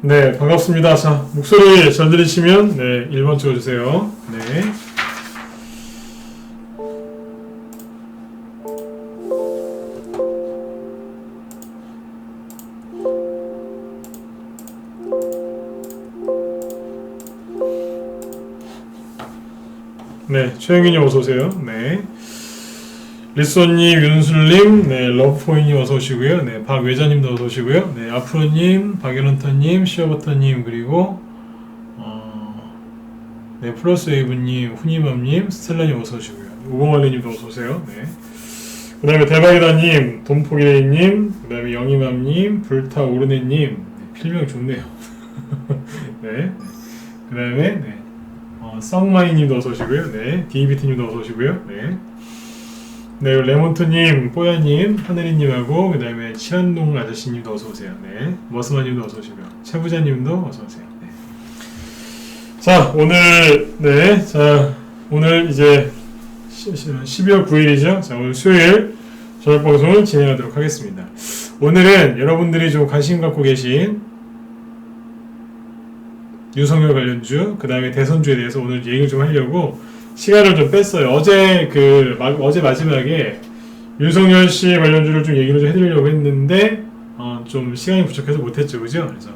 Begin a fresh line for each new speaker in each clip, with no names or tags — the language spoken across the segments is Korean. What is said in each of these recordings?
네, 반갑습니다. 자, 목소리 잘 들리시면, 네, 1번 찍어주세요. 네. 네, 최영민님 어서오세요. 네. 리소님, 윤술님, 네, 러브포인님 어서오시고요. 네, 박외자님도 어서오시고요. 네, 아프로님, 박연원터님, 시어버터님, 그리고, 네, 플러스웨이브님, 후니맘님, 스텔라님 어서오시고요. 우공할리님도 어서오세요. 네. 그 다음에 대박이다님, 돈포기레이님, 그 다음에 영희맘님, 불타오르네님, 네, 필명 좋네요. 네. 그 다음에, 네. 썩마이님도 어서오시고요. 네. 디이비티님도 어서오시고요. 네. 네, 레몬트님, 뽀야님, 하늘이님하고 그 다음에 치안동 아저씨님도 어서오세요. 네. 머스마님도 어서오시고요. 최부자님도 어서오세요. 네. 자, 오늘 이제 12월 9일이죠. 자, 오늘 수요일 저녁 방송을 진행하도록 하겠습니다. 오늘은 여러분들이 좀 관심 갖고 계신 윤석열 관련주, 그 다음에 대선주에 대해서 오늘 얘기를 좀 하려고 시간을 좀 뺐어요. 어제 마지막에 윤석열 씨 관련주를 좀 얘기를 좀 해드리려고 했는데, 좀 시간이 부족해서 못했죠. 그죠? 그래서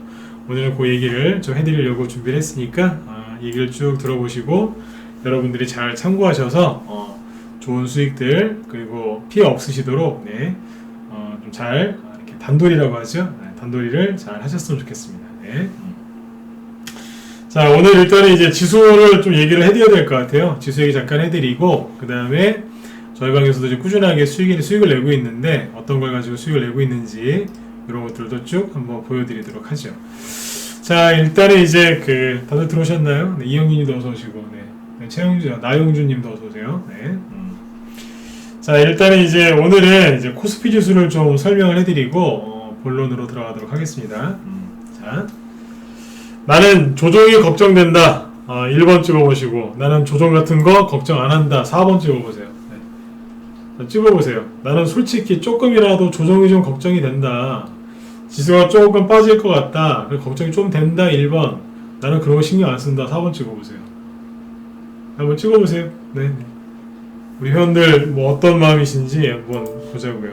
오늘은 그 얘기를 좀 해드리려고 준비를 했으니까, 얘기를 쭉 들어보시고, 여러분들이 잘 참고하셔서, 좋은 수익들, 그리고 피해 없으시도록, 네, 좀 잘, 이렇게 단돌이라고 하죠. 네, 단돌이를 잘 하셨으면 좋겠습니다. 네. 자, 오늘 일단은 이제 지수를 좀 얘기를 해드려야 될 것 같아요. 지수 얘기 잠깐 해드리고, 그 다음에 저희 방에서도 이제 꾸준하게 수익을 내고 있는데, 어떤 걸 가지고 수익을 내고 있는지, 이런 것들도 쭉 한번 보여드리도록 하죠. 자, 일단은 이제 다들 들어오셨나요? 네, 이영민님도 어서오시고, 네. 나영준님도 어서오세요. 네. 자, 일단은 이제 오늘은 이제 코스피 지수를 좀 설명을 해드리고, 본론으로 들어가도록 하겠습니다. 자. 나는 조정이 걱정된다. 1번 찍어보시고, 나는 조정 같은 거 걱정 안 한다. 4번 찍어보세요. 네. 찍어보세요. 나는 솔직히 조금이라도 조정이 좀 걱정이 된다. 지수가 조금 빠질 것 같다. 걱정이 좀 된다. 1번. 나는 그런 거 신경 안 쓴다. 4번 찍어보세요. 한번 찍어보세요. 네. 우리 회원들 뭐 어떤 마음이신지 한번 보자고요.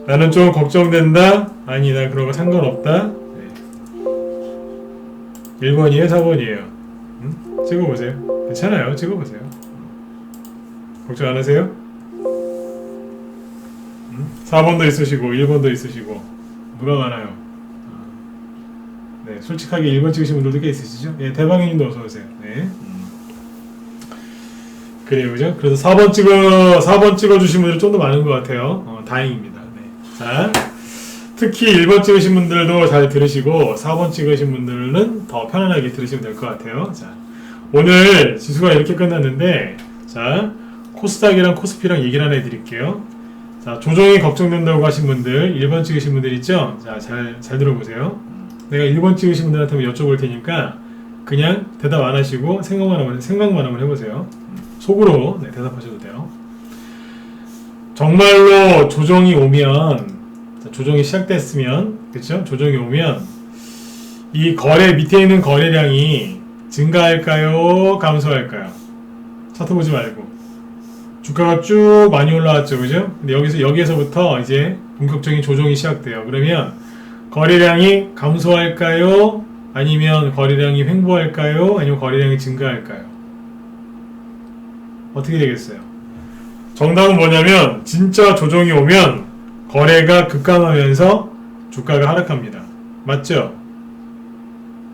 나는 좀 걱정된다. 아니, 난 그런 거 상관없다. 1번이에요? 4번이에요? 찍어보세요. 괜찮아요. 찍어보세요. 걱정 안 하세요? 4번도 있으시고 1번도 있으시고 누가 많아요? 네, 솔직하게 1번 찍으신 분들도 꽤 있으시죠? 예, 대방님도 어서오세요. 네. 그래요, 그죠? 그래서 4번 찍어주신 분들이 좀 더 많은 것 같아요. 다행입니다. 네. 자. 특히 1번 찍으신 분들도 잘 들으시고 4번 찍으신 분들은 더 편안하게 들으시면 될 것 같아요. 자, 오늘 지수가 이렇게 끝났는데, 자, 코스닥이랑 코스피랑 얘기를 하나 해드릴게요. 자, 조정이 걱정된다고 하신 분들, 1번 찍으신 분들 있죠? 자, 잘 들어보세요. 내가 1번 찍으신 분들한테 여쭤볼 테니까 그냥 대답 안 하시고 생각만 한번 해보세요. 속으로 대답하셔도 돼요. 정말로 조정이 오면, 조정이 시작됐으면, 그쵸? 조정이 오면 이 밑에 있는 거래량이 증가할까요? 감소할까요? 차트 보지 말고 주가가 쭉 많이 올라왔죠, 그죠? 근데 여기에서부터 이제 본격적인 조정이 시작돼요. 그러면 거래량이 감소할까요? 아니면 거래량이 횡보할까요? 아니면 거래량이 증가할까요? 어떻게 되겠어요? 정답은 뭐냐면, 진짜 조정이 오면 거래가 급감하면서 주가가 하락합니다. 맞죠?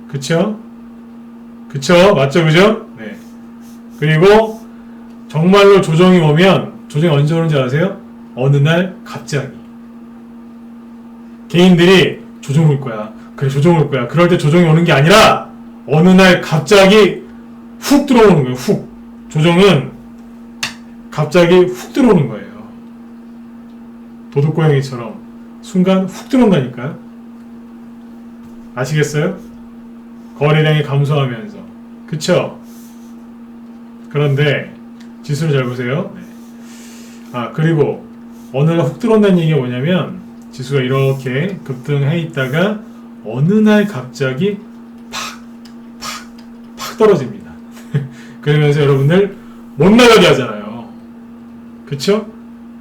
그쵸? 맞죠? 그죠? 네. 그리고 정말로 조정이 오면, 조정이 언제 오는지 아세요? 어느 날 갑자기 개인들이 조정 올 거야. 그래, 조정 올 거야. 그럴 때 조정이 오는 게 아니라 어느 날 갑자기 훅 들어오는 거예요. 훅. 조정은 갑자기 훅 들어오는 거예요. 도둑고양이처럼 순간 훅 들어온다니까요. 아시겠어요? 거래량이 감소하면서. 그쵸? 그런데 지수를 잘 보세요. 네. 그리고 어느 날 훅 들어온다는 얘기가 뭐냐면, 지수가 이렇게 급등해 있다가 어느 날 갑자기 팍 떨어집니다. 그러면서 여러분들 못 나가게 하잖아요. 그쵸?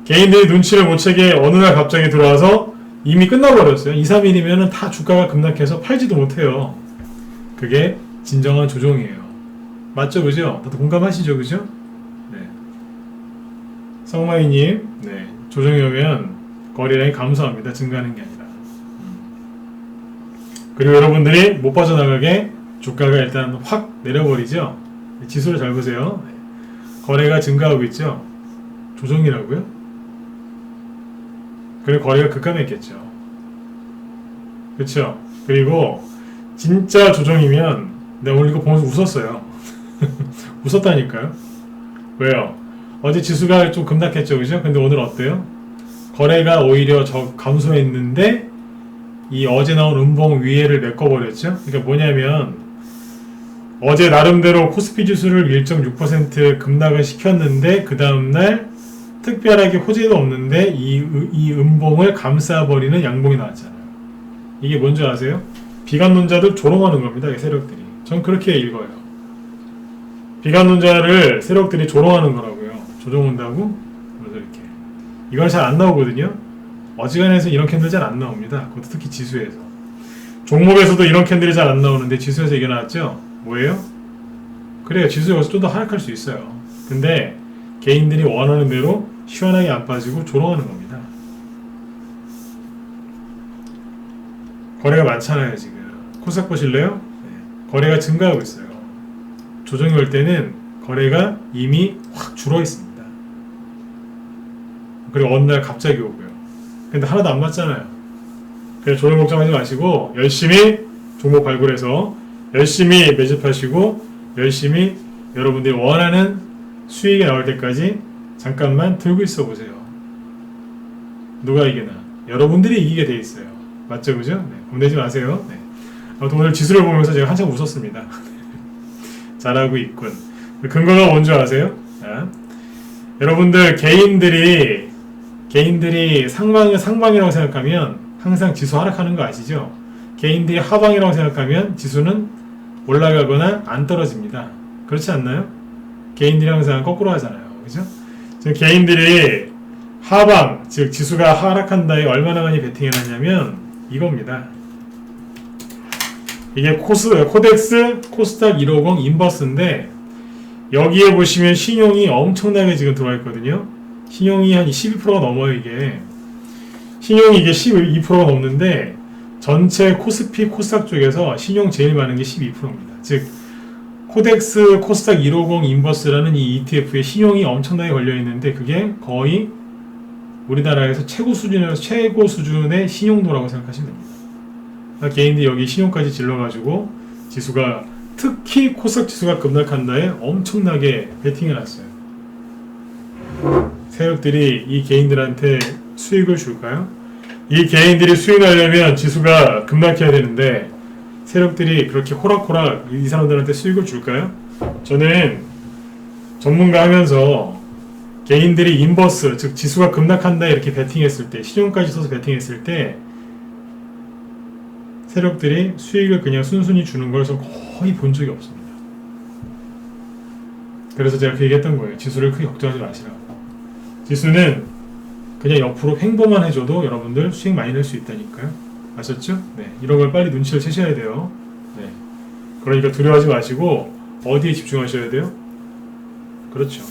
개인들이 눈치를 못 채게 어느 날 갑자기 들어와서 이미 끝나버렸어요. 2, 3일이면 다 주가가 급락해서 팔지도 못해요. 그게 진정한 조종이에요. 맞죠? 그죠? 다들 공감하시죠? 그죠? 네. 성마이님, 네. 조정이 오면 거래량이 감소합니다. 증가하는 게 아니라. 그리고 여러분들이 못 빠져나가게 주가가 일단 확 내려버리죠. 지수를 잘 보세요. 거래가 증가하고 있죠. 조정이라고요? 그리고 거래가 급감했겠죠. 그쵸? 그리고 진짜 조정이면 내가 오늘 이거 보면서 웃었어요. 웃었다니까요. 왜요? 어제 지수가 좀 급락했죠. 그죠? 근데 오늘 어때요? 거래가 오히려 감소했는데 이 어제 나온 음봉 위에를 메꿔버렸죠. 그러니까 뭐냐면 어제 나름대로 코스피 지수를 1.6% 급락을 시켰는데 그 다음날 특별하게 호재도 없는데 이 음봉을 감싸버리는 양봉이 나왔잖아요. 이게 뭔지 아세요? 비관론자들 조롱하는 겁니다. 이 세력들이. 전 그렇게 읽어요. 비관론자를 세력들이 조롱하는 거라고요. 조종 온다고? 그래서 이렇게. 이건 잘 안 나오거든요. 어지간해서 이런 캔들 잘 안 나옵니다. 그것도 특히 지수에서. 종목에서도 이런 캔들이 잘 안 나오는데 지수에서 이게 나왔죠? 뭐예요? 그래요. 지수 여기서 좀 더 하락할 수 있어요. 근데 개인들이 원하는 대로 시원하게 안 빠지고 조롱하는 겁니다. 거래가 많잖아요. 지금. 코스닥 보실래요? 네. 거래가 증가하고 있어요. 조정이 올 때는 거래가 이미 확 줄어 있습니다. 그리고 어느 날 갑자기 오고요. 근데 하나도 안 맞잖아요. 그래서 조정 걱정하지 마시고 열심히 종목 발굴해서 열심히 매집하시고 열심히 여러분들이 원하는 수익이 나올 때까지 잠깐만 들고 있어 보세요. 누가 이기나? 여러분들이 이기게 돼 있어요. 맞죠? 그죠? 네, 겁내지 마세요. 네. 아무튼 오늘 지수를 보면서 제가 한참 웃었습니다. 잘하고 있군. 근거가 뭔지 아세요? 자, 여러분들 개인들이 상방이라고 생각하면 항상 지수 하락하는 거 아시죠? 개인들이 하방이라고 생각하면 지수는 올라가거나 안 떨어집니다. 그렇지 않나요? 개인들이 항상 거꾸로 하잖아요. 그죠? 지금 개인들이 하방, 즉 지수가 하락한다에 얼마나 많이 베팅해놨냐면 이겁니다. 이게 코덱스 코스닥 150 인버스인데 여기에 보시면 신용이 엄청나게 지금 들어와 있거든요. 신용이 한 12%가 넘어요. 이게 신용이 이게 12%가 넘는데 전체 코스피 코스닥 쪽에서 신용 제일 많은 게 12%입니다. 즉 코덱스 코스닥 150 인버스라는 이 ETF에 신용이 엄청나게 걸려 있는데 그게 거의 우리나라에서 최고 수준의 신용도라고 생각하시면 됩니다. 그러니까 개인들이 여기 신용까지 질러가지고 지수가 특히 코스닥 지수가 급락한다에 엄청나게 베팅해놨어요. 세력들이 이 개인들한테 수익을 줄까요? 이 개인들이 수익 나려면 지수가 급락해야 되는데 세력들이 그렇게 호락호락 이 사람들한테 수익을 줄까요? 저는 전문가 하면서 개인들이 인버스, 즉 지수가 급락한다 이렇게 베팅했을 때, 신용까지 써서 베팅했을 때 세력들이 수익을 그냥 순순히 주는 걸 거의 본 적이 없습니다. 그래서 제가 그 얘기했던 거예요. 지수를 크게 걱정하지 마시라고. 지수는 그냥 옆으로 횡보만 해줘도 여러분들 수익 많이 낼 수 있다니까요. 아셨죠? 네, 이런 걸 빨리 눈치를 채셔야 돼요. 네, 그러니까 두려워하지 마시고 어디에 집중하셔야 돼요? 그렇죠.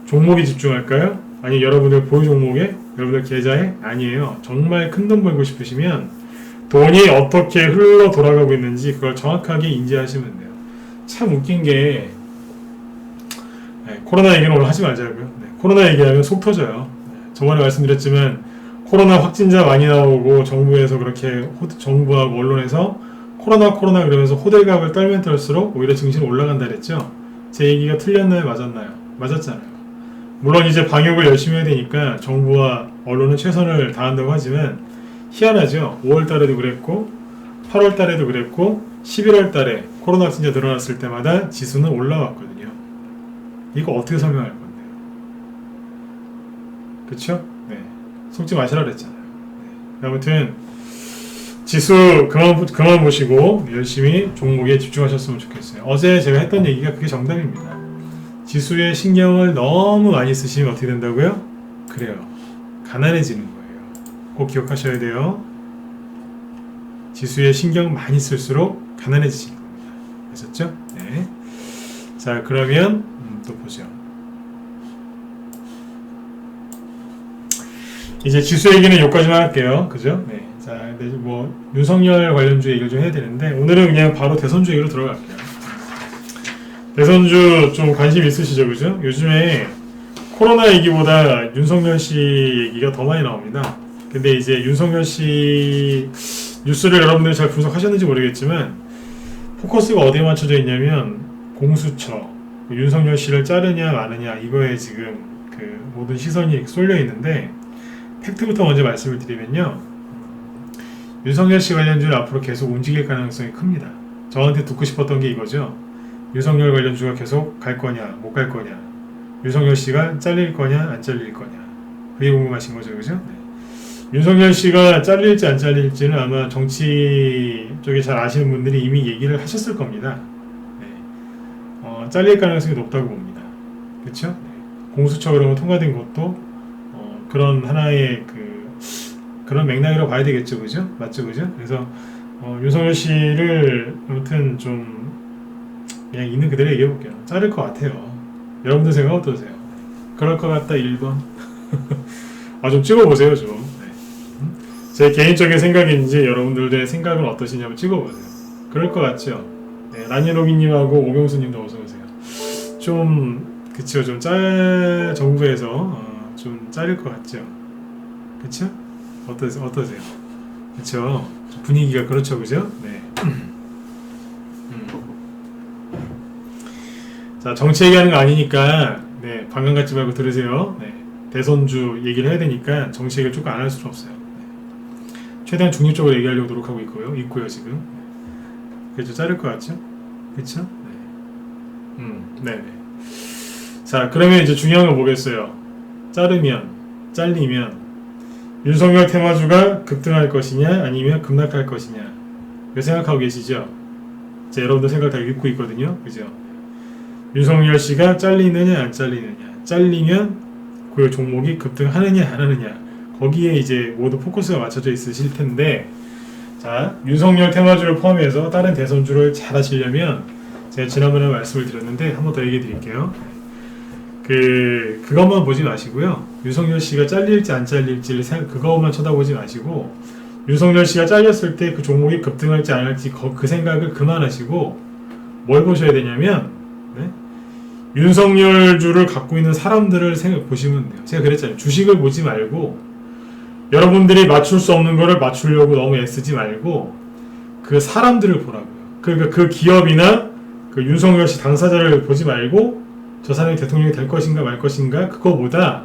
종목에 집중할까요? 아니 여러분들 보유 종목에? 여러분들 계좌에? 아니에요. 정말 큰 돈 벌고 싶으시면 돈이 어떻게 흘러 돌아가고 있는지 그걸 정확하게 인지하시면 돼요. 참 웃긴 게 코로나 얘기는 오늘 하지 말자고요. 네, 코로나 얘기하면 속 터져요. 네, 저번에 말씀드렸지만 코로나 확진자 많이 나오고 정부에서 그렇게 정부하고 언론에서 코로나 그러면서 호들갑을 떨면 떨수록 오히려 증시는 올라간다 그랬죠. 제 얘기가 틀렸나요? 맞았나요? 맞았잖아요. 물론 이제 방역을 열심히 해야 되니까 정부와 언론은 최선을 다한다고 하지만 희한하죠. 5월 달에도 그랬고 8월 달에도 그랬고 11월 달에 코로나 확진자 늘어났을 때마다 지수는 올라왔거든요. 이거 어떻게 설명할 건데요? 그쵸? 네. 속지 마시라 그랬잖아요. 네. 아무튼 지수 그만 보시고 열심히 종목에 집중하셨으면 좋겠어요. 어제 제가 했던 얘기가 그게 정답입니다. 지수에 신경을 너무 많이 쓰시면 어떻게 된다고요? 그래요. 가난해지는 거예요. 꼭 기억하셔야 돼요. 지수에 신경 많이 쓸수록 가난해지시는 겁니다. 아셨죠? 네. 자, 그러면 또 보죠. 이제 지수 얘기는 여기까지만 할게요. 그죠? 네. 자, 근데 뭐 윤석열 관련주 얘기를 좀 해야 되는데 오늘은 그냥 바로 대선주 얘기로 들어갈게요. 대선주 좀 관심 있으시죠, 그죠? 요즘에 코로나 얘기보다 윤석열 씨 얘기가 더 많이 나옵니다. 근데 이제 윤석열 씨 뉴스를 여러분들이 잘 분석하셨는지 모르겠지만 포커스가 어디에 맞춰져 있냐면 공수처, 윤석열 씨를 자르냐 마느냐 이거에 지금 그 모든 시선이 쏠려 있는데 팩트부터 먼저 말씀을 드리면요. 윤석열 씨 관련주는 앞으로 계속 움직일 가능성이 큽니다. 저한테 듣고 싶었던 게 이거죠. 윤석열 관련주가 계속 갈 거냐, 못 갈 거냐. 윤석열 씨가 잘릴 거냐, 안 잘릴 거냐. 그게 궁금하신 거죠, 그죠? 네. 윤석열 씨가 잘릴지 안 잘릴지는 아마 정치 쪽에 잘 아시는 분들이 이미 얘기를 하셨을 겁니다. 네. 잘릴 가능성이 높다고 봅니다. 그렇죠? 네. 공수처 그런 거 통과된 것도 그런 하나의 그런 맥락이라고 봐야 되겠죠, 그죠? 맞죠, 그죠? 그래서 윤석열 씨를 아무튼 좀 그냥 있는 그대로 얘기해 볼게요. 자를 것 같아요. 여러분들 생각 어떠세요? 그럴 것 같다 1번. 좀 찍어보세요, 좀. 네. 제 개인적인 생각인지 여러분들의 생각은 어떠시냐면 찍어보세요. 그럴 것 같죠? 네, 라니로기님하고 오병수님도 어서오세요. 좀 그쵸, 좀 정부에서 좀 자를 것 같죠? 그쵸? 어떠세요? 그쵸? 분위기가 그렇죠, 그죠? 네. 자, 정치 얘기하는 거 아니니까, 네, 방금 갖지 말고 들으세요. 네, 대선주 얘기를 해야 되니까 정치 얘기를 조금 안 할 수는 없어요. 네. 최대한 중립적으로 얘기하려고 노력하고 있고요, 지금. 네. 그렇죠, 자를 것 같죠? 그쵸? 네. 네네. 자, 그러면 이제 중요한 거 뭐겠어요? 잘리면, 윤석열 테마주가 급등할 것이냐, 아니면 급락할 것이냐. 왜 생각하고 계시죠? 자, 여러분들 생각 다 읽고 있거든요. 그죠? 윤석열 씨가 잘리느냐 안 잘리느냐, 잘리면 그 종목이 급등하느냐 안 하느냐, 거기에 이제 모두 포커스가 맞춰져 있으실 텐데, 자, 윤석열 테마주를 포함해서 다른 대선주를 잘 하시려면 제가 지난번에 말씀을 드렸는데 한 번 더 얘기해 드릴게요. 그것만 보지 마시고요. 윤석열 씨가 잘릴지 안 잘릴지를 그것만 쳐다보지 마시고, 윤석열 씨가 잘렸을 때 그 종목이 급등할지 안 할지 그 생각을 그만하시고 뭘 보셔야 되냐면, 네? 윤석열주를 갖고 있는 사람들을 보시면 돼요. 제가 그랬잖아요. 주식을 보지 말고 여러분들이 맞출 수 없는 거를 맞추려고 너무 애쓰지 말고 그 사람들을 보라고요. 그러니까 그 기업이나 그 윤석열 씨 당사자를 보지 말고 저 사람이 대통령이 될 것인가 말 것인가, 그거보다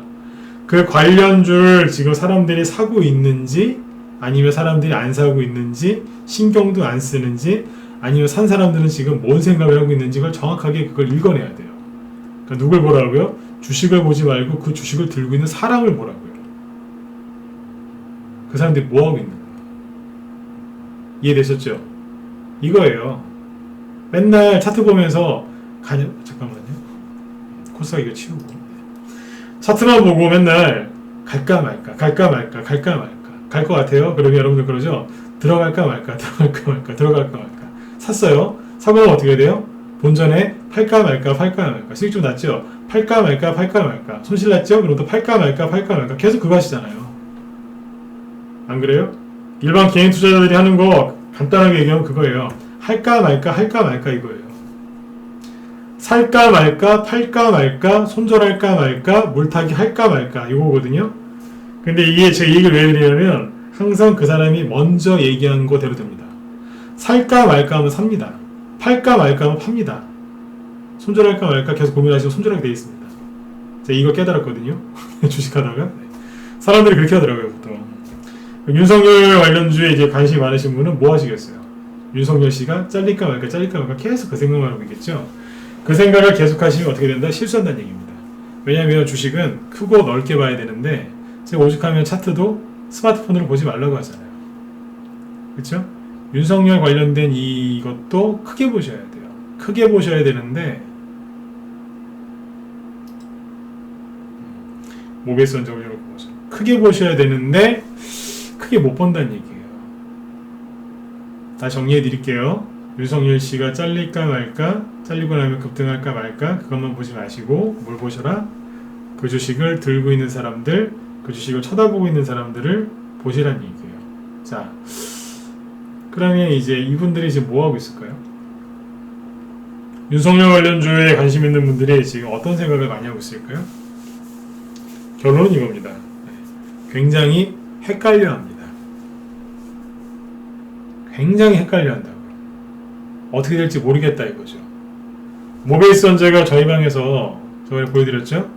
그 관련주를 지금 사람들이 사고 있는지 아니면 사람들이 안 사고 있는지, 신경도 안 쓰는지, 아니면 산 사람들은 지금 뭔 생각을 하고 있는지 그걸 정확하게 그걸 읽어내야 돼요. 그러니까 누굴 보라고요? 주식을 보지 말고 그 주식을 들고 있는 사람을 보라고요. 그 사람들이 뭐하고 있는 거예요? 이해되셨죠? 이거예요. 맨날 차트 보면서 잠깐만요. 코스가 이거 치우고 차트만 보고 맨날 갈까 말까 갈 것 같아요. 그러면 여러분들 그러죠? 들어갈까 말까 샀어요. 사고 나면 어떻게 돼요? 본전에 팔까 말까 수익 좀 났죠? 팔까 말까 손실 났죠? 그럼 또 팔까 말까 계속 그거 하시잖아요. 안 그래요? 일반 개인 투자자들이 하는 거 간단하게 얘기하면 그거예요. 할까 말까 이거예요. 살까 말까, 팔까 말까, 손절할까 말까, 물타기 할까 말까 이거거든요. 근데 이게 제가 이 얘기를 왜 드리냐면 항상 그 사람이 먼저 얘기한 거대로 됩니다. 살까 말까 하면 삽니다. 팔까 말까 하면 팝니다. 손절할까 말까 계속 고민하시고 손절하게 돼 있습니다. 제가 이거 깨달았거든요. 주식하다가. 네. 사람들이 그렇게 하더라고요, 보통. 윤석열 관련주에 이제 관심이 많으신 분은 뭐 하시겠어요? 윤석열 씨가 잘릴까 말까 계속 그 생각만 하고 있겠죠? 그 생각을 계속 하시면 어떻게 된다? 실수한다는 얘기입니다. 왜냐하면 주식은 크고 넓게 봐야 되는데 제가 오죽하면 차트도 스마트폰으로 보지 말라고 하잖아요. 그쵸? 윤석열 관련된 이것도 크게 보셔야 돼요. 크게 보셔야 되는데 모베이스 전적을 이렇게 보죠. 크게 보셔야 되는데 크게 못 본다는 얘기예요. 다시 정리해 드릴게요. 윤석열 씨가 잘릴까 말까, 잘리고 나면 급등할까 말까, 그것만 보지 마시고 뭘 보셔라? 그 주식을 들고 있는 사람들, 그 주식을 쳐다보고 있는 사람들을 보시라는 얘기예요. 자, 그러면 이제 이분들이 지금 뭐 하고 있을까요? 윤석열 관련주에 관심 있는 분들이 지금 어떤 생각을 많이 하고 있을까요? 결론은 이겁니다. 굉장히 헷갈려 합니다. 굉장히 헷갈려 한다고요. 어떻게 될지 모르겠다 이거죠. 모베이스 원재가 저희 방에서 저번에 보여드렸죠?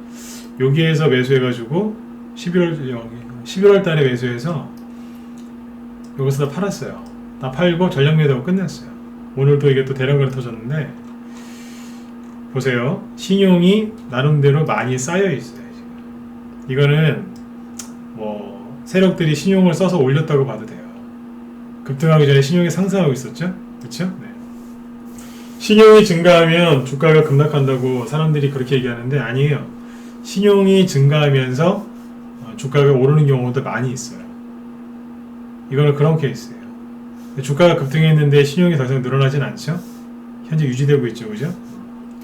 여기에서 매수해가지고 11월 달에 매수해서 여기서 다 팔았어요. 다 팔고 전략 매도하고 끝냈어요. 오늘도 이게 또 대량으로 터졌는데 보세요. 신용이 나름대로 많이 쌓여 있어요. 지금. 이거는 뭐 세력들이 신용을 써서 올렸다고 봐도 돼요. 급등하기 전에 신용이 상승하고 있었죠? 그렇죠? 네. 신용이 증가하면 주가가 급락한다고 사람들이 그렇게 얘기하는데 아니에요. 신용이 증가하면서 주가가 오르는 경우도 많이 있어요. 이거는 그런 케이스예요. 주가가 급등했는데 신용이 더 이상 늘어나진 않죠? 현재 유지되고 있죠, 그죠?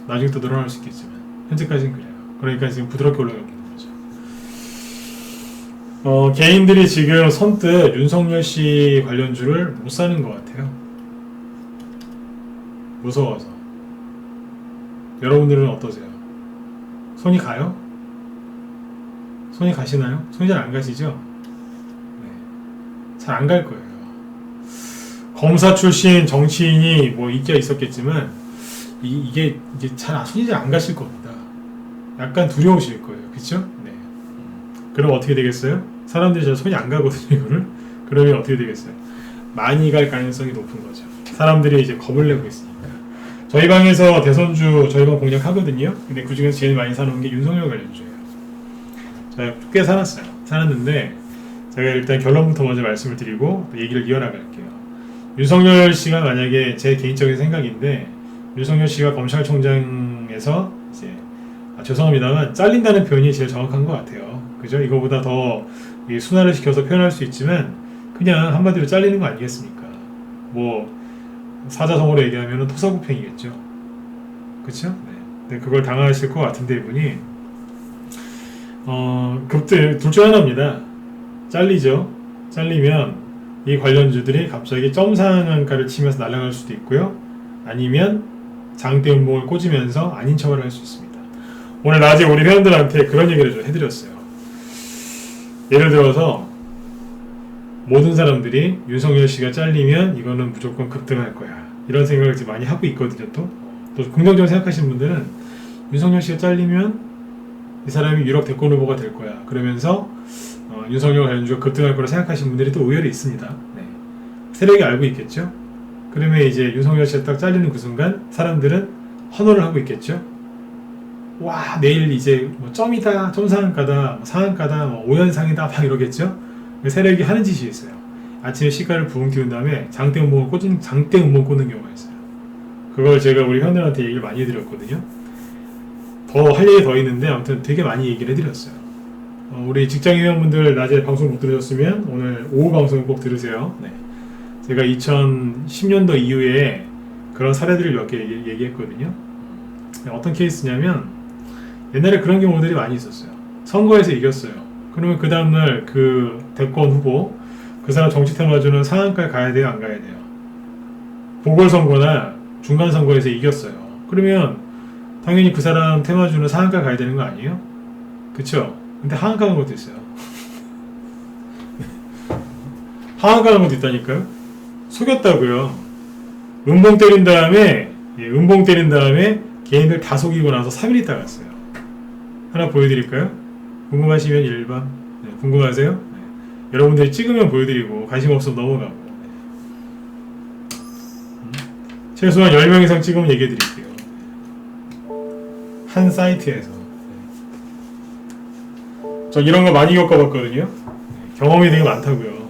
나중에 또 늘어날 수 있겠지만 현재까지는 그래요. 그러니까 지금 부드럽게 올라가고 있는 거죠. 개인들이 지금 선뜻 윤석열 씨 관련주를 못 사는 것 같아요. 무서워서. 여러분들은 어떠세요? 손이 가요? 손이 가시나요? 손이 잘 안 가시죠? 네. 잘 안 갈 거예요. 검사 출신 정치인이 뭐 인기가 있었겠지만 이게 손이 잘 안 가실 겁니다. 약간 두려우실 거예요. 그쵸? 네. 그럼 어떻게 되겠어요? 사람들이 잘 손이 안 가거든요, 이거를. 그러면 어떻게 되겠어요? 많이 갈 가능성이 높은 거죠. 사람들이 이제 겁을 내고 있으니까. 저희 방에서 대선주 저희 방 공략하거든요. 근데 그 중에서 제일 많이 사놓은 게 윤석열 관련주예요. 제가 꽤 사놨는데 제가 일단 결론부터 먼저 말씀을 드리고 얘기를 이어나갈게요. 윤석열 씨가 만약에 제 개인적인 생각인데 윤석열 씨가 검찰총장에서 이제 죄송합니다만 잘린다는 표현이 제일 정확한 것 같아요. 그죠? 이거보다 더 순화를 시켜서 표현할 수 있지만 그냥 한마디로 잘리는 거 아니겠습니까? 뭐 사자성어로 얘기하면 토사구팽이겠죠. 그쵸? 네. 그걸 당하실 것 같은데 이분이 그때 둘 중 하나입니다. 잘리죠. 잘리면 이 관련주들이 갑자기 점상한가를 치면서 날아갈 수도 있고요. 아니면 장대 음봉을 꽂으면서 아닌 척을 할 수 있습니다. 오늘 낮에 우리 회원들한테 그런 얘기를 좀 해드렸어요. 예를 들어서 모든 사람들이 윤석열 씨가 잘리면 이거는 무조건 급등할 거야. 이런 생각을 지금 많이 하고 있거든요. 또 긍정적으로 생각하시는 분들은 윤석열 씨가 잘리면 이 사람이 유력 대권 후보가 될 거야. 그러면서 윤석열 관련주가 급등할 거라 생각하시는 분들이 또 의외로 있습니다. 네. 세력이 알고 있겠죠. 그러면 이제 윤석열 씨가 딱 잘리는 그 순간 사람들은 환호를 하고 있겠죠. 와, 내일 이제 뭐 점이다, 점상한가다, 뭐 상한가다, 뭐 5연상이다 막 이러겠죠. 세력이 하는 짓이 있어요. 아침에 시가를 부흥 띄운 다음에 장대 음봉을 꽂는 경우가 있어요. 그걸 제가 우리 회원들한테 얘기를 많이 해드렸거든요. 더 할 얘기 더 있는데 아무튼 되게 많이 얘기를 해드렸어요. 우리 직장인 회원분들 낮에 방송 못 들으셨으면 오늘 오후 방송을 꼭 들으세요. 네. 제가 2010년도 이후에 그런 사례들을 몇 개 얘기했거든요. 어떤 케이스냐면 옛날에 그런 경우들이 많이 있었어요. 선거에서 이겼어요. 그러면 그 다음날 그 대권 후보 그 사람 정치 테마주는 상한가에 가야 돼요, 안 가야 돼요? 보궐선거나 중간선거에서 이겼어요. 그러면 당연히 그 사람 테마주는 상한가 가야 되는 거 아니에요? 그쵸? 근데 하한가 간 것도 있어요. 하한가 간 것도 있다니까요? 속였다고요. 음봉 때린 다음에 개인들 다 속이고 나서 3일 있다 갔어요. 하나 보여드릴까요? 궁금하시면 1번. 네, 궁금하세요? 네. 여러분들이 찍으면 보여드리고 관심 없으면 넘어가고. 최소한 10명 이상 찍으면 얘기해드릴게요. 한 사이트에서. 저 이런 거 많이 겪어봤거든요. 경험이 되게 많다고요.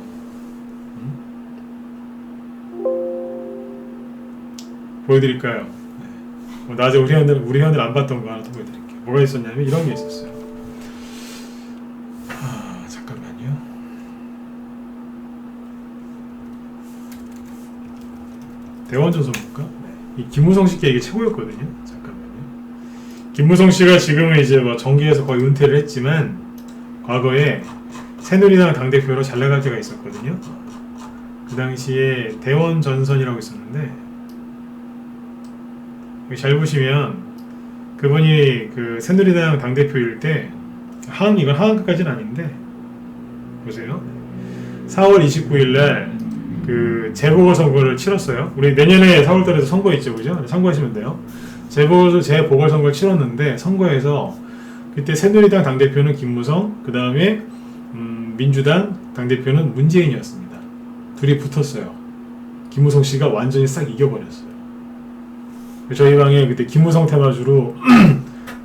보여드릴까요? 네. 뭐 낮에 우리 회원들 안 봤던 거 하나 더 보여드릴게요. 뭐가 있었냐면 이런 게 있었어요. 잠깐만요. 대원전선 볼까? 네. 이 김무성 씨께 이게 최고였거든요. 잠깐만요. 김무성 씨가 지금은 이제 뭐 정계에서 거의 은퇴를 했지만 과거에 새누리당 당대표로 잘 나갈 때가 있었거든요. 그 당시에 대원전선이라고 있었는데 여기 잘 보시면 그분이 그 새누리당 당대표일 때 이건 하한까지는 아닌데 보세요. 4월 29일 날 그 재보궐선거를 치렀어요. 우리 내년에 4월달에도 선거 있죠, 그죠? 참고하시면 돼요. 재보궐선거를 치렀는데 선거에서 그때 새누리당 당대표는 김무성, 그 다음에 민주당 당대표는 문재인이었습니다. 둘이 붙었어요. 김무성 씨가 완전히 싹 이겨버렸어요. 저희 방에 그때 김무성 테마주로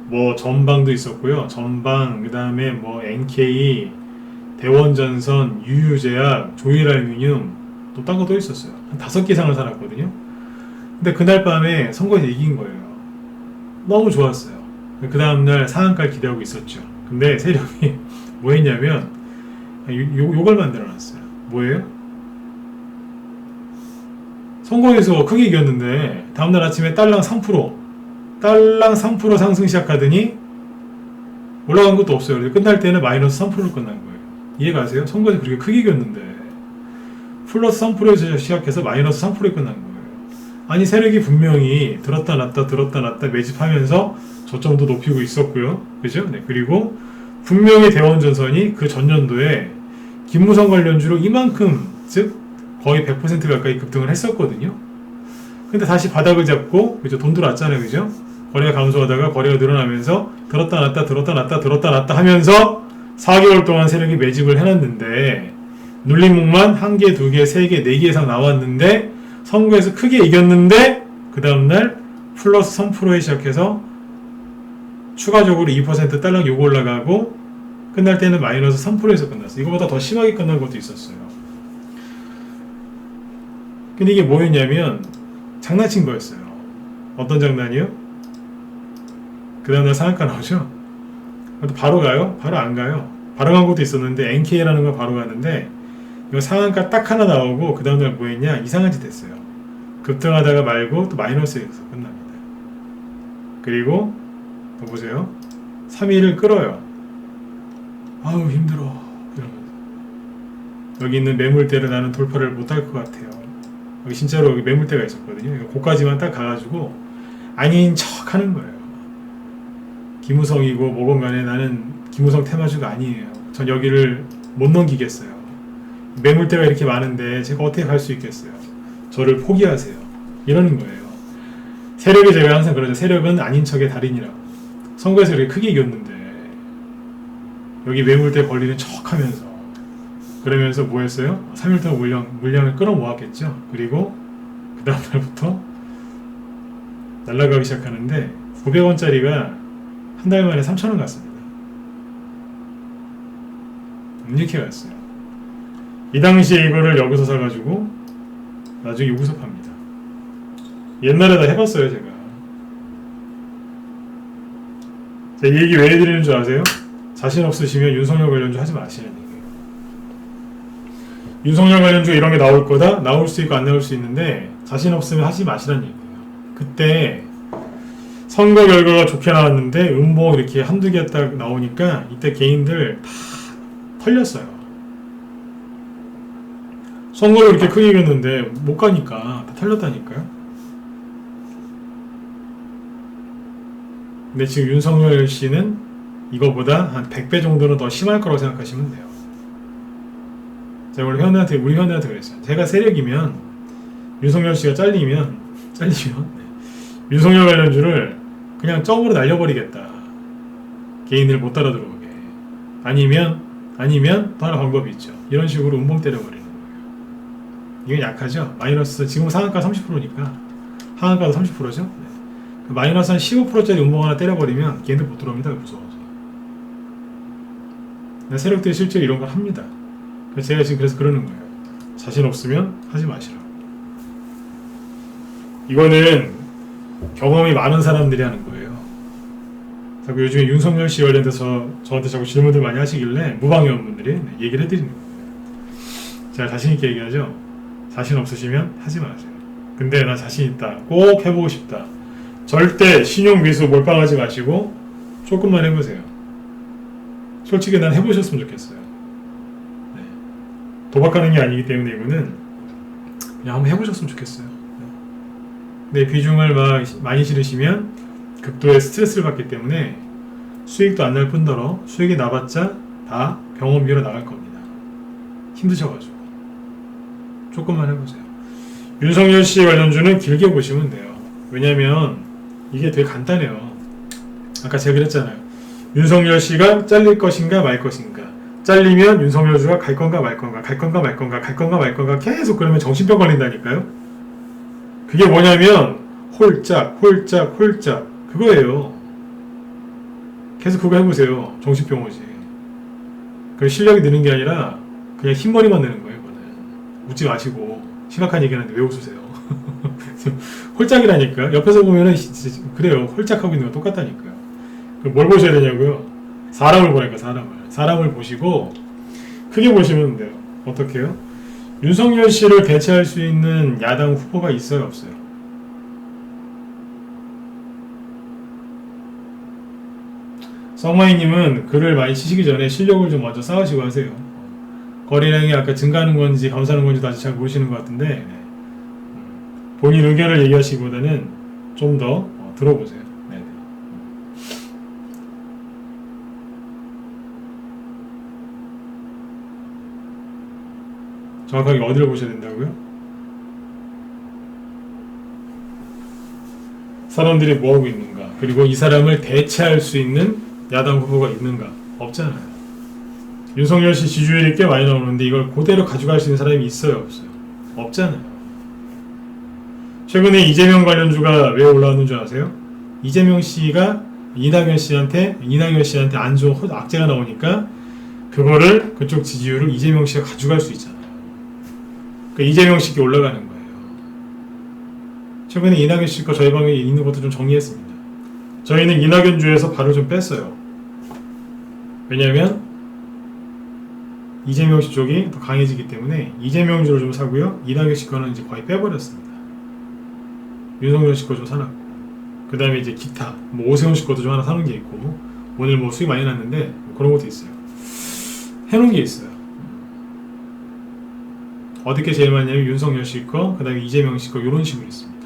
뭐 전방도 있었고요. 전방, 그 다음에 뭐 NK, 대원전선, 유유제약, 조일알루미늄, 또 딴 거 또 있었어요. 한 5개 상을 사놨거든요. 근데 그날 밤에 선거에서 이긴 거예요. 너무 좋았어요. 그 다음날 상한가를 기대하고 있었죠. 근데 세력이 뭐 했냐면 요걸 만들어놨어요. 뭐예요? 선거에서 크게 이겼는데 다음날 아침에 딸랑 3% 상승 시작하더니 올라간 것도 없어요. 끝날 때는 마이너스 3%로 끝난 거예요. 이해가세요? 선거에서 그렇게 크게 이겼는데 플러스 3%에서 시작해서 마이너스 3%에 끝난 거예요. 아니 세력이 분명히 들었다 놨다 매집하면서 저점도 높이고 있었고요. 그죠? 네. 그리고 분명히 대원전선이 그 전년도에 김무성 관련주로 이만큼, 즉 거의 100% 가까이 급등을 했었거든요. 근데 다시 바닥을 잡고 그죠? 돈 들어왔잖아요. 그죠? 거래가 감소하다가 거래가 늘어나면서 들었다 놨다 하면서 4개월 동안 세력이 매집을 해놨는데 눌림목만 1개, 2개, 3개, 4개 이상 나왔는데 선거에서 크게 이겼는데 그 다음날 플러스 3%에 시작해서 추가적으로 2% 딸랑 요거 올라가고 끝날 때는 마이너스 3%에서 끝났어요. 이거보다 더 심하게 끝난 것도 있었어요. 근데 이게 뭐였냐면 장난친 거였어요. 어떤 장난이요? 그 다음날 상한가 나오죠? 바로 가요? 바로 안 가요. 바로 간 것도 있었는데 NK라는 거 바로 갔는데 이거 상한가 딱 하나 나오고 그 다음날 뭐 했냐? 이상한 짓 했어요. 급등하다가 말고 또 마이너스에서 끝납니다. 그리고 또 보세요. 3일을 끌어요. 아우 힘들어 이러면서 여기 있는 매물대를 나는 돌파를 못할 것 같아요. 여기 진짜로 여기 매물대가 있었거든요. 이거 고까지만 딱 가가지고 아닌 척 하는 거예요. 김무성이고 뭐건 간에 나는 김무성 테마주가 아니에요. 전 여기를 못 넘기겠어요. 매물대가 이렇게 많은데 제가 어떻게 갈 수 있겠어요. 저를 포기하세요. 이러는 거예요. 세력이 제가 항상 그러죠. 세력은 아닌 척의 달인이라고. 선거에서 이렇게 크게 이겼는데 여기 매물대 걸리는 척 하면서 그러면서 뭐 했어요? 3일 동안 물량을 끌어모았겠죠. 그리고 그 다음 날부터 날아가기 시작하는데 900원짜리가 한 달 만에 3,000원 갔습니다. 이렇게 갔어요. 이 당시에 이거를 여기서 사가지고 나중에 여기서 팝니다. 옛날에 다 해봤어요. 제가 이 얘기 왜 해드리는 줄 아세요? 자신 없으시면 윤석열 관련주 하지 마시는 얘기예요. 윤석열 관련주 이런 게 나올 거다? 나올 수 있고 안 나올 수 있는데 자신 없으면 하지 마시라는 얘기예요. 그때 선거 결과가 좋게 나왔는데 음봉 이렇게 한두 개 딱 나오니까 이때 개인들 다 털렸어요. 선거를 이렇게 크게 이겼는데 못 가니까 다 털렸다니까요. 근데 지금 윤석열 씨는 이거보다 한 100배 정도는 더 심할 거라고 생각하시면 돼요. 제가 원래 우리 현우한테 그랬어요. 제가 세력이면 윤석열 씨가 잘리면 윤석열 관련주를 그냥 점으로 날려버리겠다. 개인들 못 따라 들어오게. 아니면 또 하나 방법이 있죠. 이런 식으로 음봉 때려버리는 거예요. 이건 약하죠. 마이너스 지금 상한가 30%니까 하한가도 30%죠. 네. 그 마이너스 한 15%짜리 음봉 하나 때려버리면 개인들 못 들어옵니다. 무서워서. 세력들이 실제로 이런 걸 합니다. 제가 지금 그래서 그러는 거예요. 자신 없으면 하지 마시라고. 이거는 경험이 많은 사람들이 하는 거예요. 자꾸 요즘에 윤석열 씨 관련돼서 저한테 자꾸 질문들 많이 하시길래 무방위원분들이 얘기를 해드리는 거예요. 제가 자신 있게 얘기하죠. 자신 없으시면 하지 마세요. 근데 나 자신 있다. 꼭 해보고 싶다. 절대 신용 미수 몰빵하지 마시고 조금만 해보세요. 솔직히 난 해보셨으면 좋겠어요. 네. 도박하는 게 아니기 때문에 이거는 그냥 한번 해보셨으면 좋겠어요. 네. 비중을 막 많이 실으시면 극도의 스트레스를 받기 때문에 수익도 안 날 뿐더러 수익이 나봤자 다 병원비로 나갈 겁니다. 힘드셔가지고 조금만 해보세요. 윤석열 씨 관련주는 길게 보시면 돼요. 왜냐면 이게 되게 간단해요. 아까 제가 그랬잖아요. 윤석열 씨가 잘릴 것인가 말 것인가. 잘리면 윤석열 주가 갈 건가 말 건가, 갈 건가 말 건가, 갈 건가 말 건가 계속 그러면 정신병 걸린다니까요. 그게 뭐냐면 홀짝 그거예요. 계속 그거 해보세요. 정신병 오지. 그 실력이 느는 게 아니라 그냥 흰머리만 느는 거예요. 이거는 웃지 마시고 심각한 얘기하는데 왜 웃으세요? 홀짝이라니까. 옆에서 보면은 그래요. 홀짝하고 있는 거 똑같다니까요. 뭘 보셔야 되냐고요? 사람을 보라니까. 사람을 보시고 크게 보시면 돼요. 어떻게 해요? 윤석열 씨를 대체할 수 있는 야당 후보가 있어요? 없어요? 썩마이님은 글을 많이 치시기 전에 실력을 좀 먼저 쌓으시고 하세요. 거래량이 아까 증가하는 건지 감소하는 건지도 아직 잘 모르시는 것 같은데 본인 의견을 얘기하시기보다는 좀 더 들어보세요. 네네. 정확하게 어디를 보셔야 된다고요? 사람들이 뭐하고 있는가, 그리고 이 사람을 대체할 수 있는 야당 후보가 있는가? 없잖아요. 윤석열 씨 지지율이 꽤 많이 나오는데 이걸 그대로 가져갈 수 있는 사람이 있어요? 없어요? 없잖아요. 최근에 이재명 관련주가 왜 올라왔는 줄 아세요? 이재명 씨가 이낙연 씨한테 안 좋은 악재가 나오니까 그거를 그쪽 지지율을 이재명 씨가 가져갈 수 있잖아요. 그러니까 이재명 씨께 올라가는 거예요. 최근에 이낙연 씨 거 저희 방에 있는 것도 좀 정리했습니다. 저희는 이낙연주에서 발을 좀 뺐어요. 왜냐면 이재명 씨 쪽이 더 강해지기 때문에 이재명주를 좀 사고요. 이낙연 씨 거는 이제 거의 빼버렸습니다. 윤석열 씨 거 좀 사놨고, 그 다음에 이제 기타 뭐 오세훈 씨 것도 좀 하나 사놓은 게 있고, 오늘 뭐 수익 많이 났는데 뭐 그런 것도 있어요. 해놓은 게 있어요. 어떻게 제일 많냐면 윤석열 씨 거, 그 다음에 이재명 씨 거 이런 식으로 있습니다.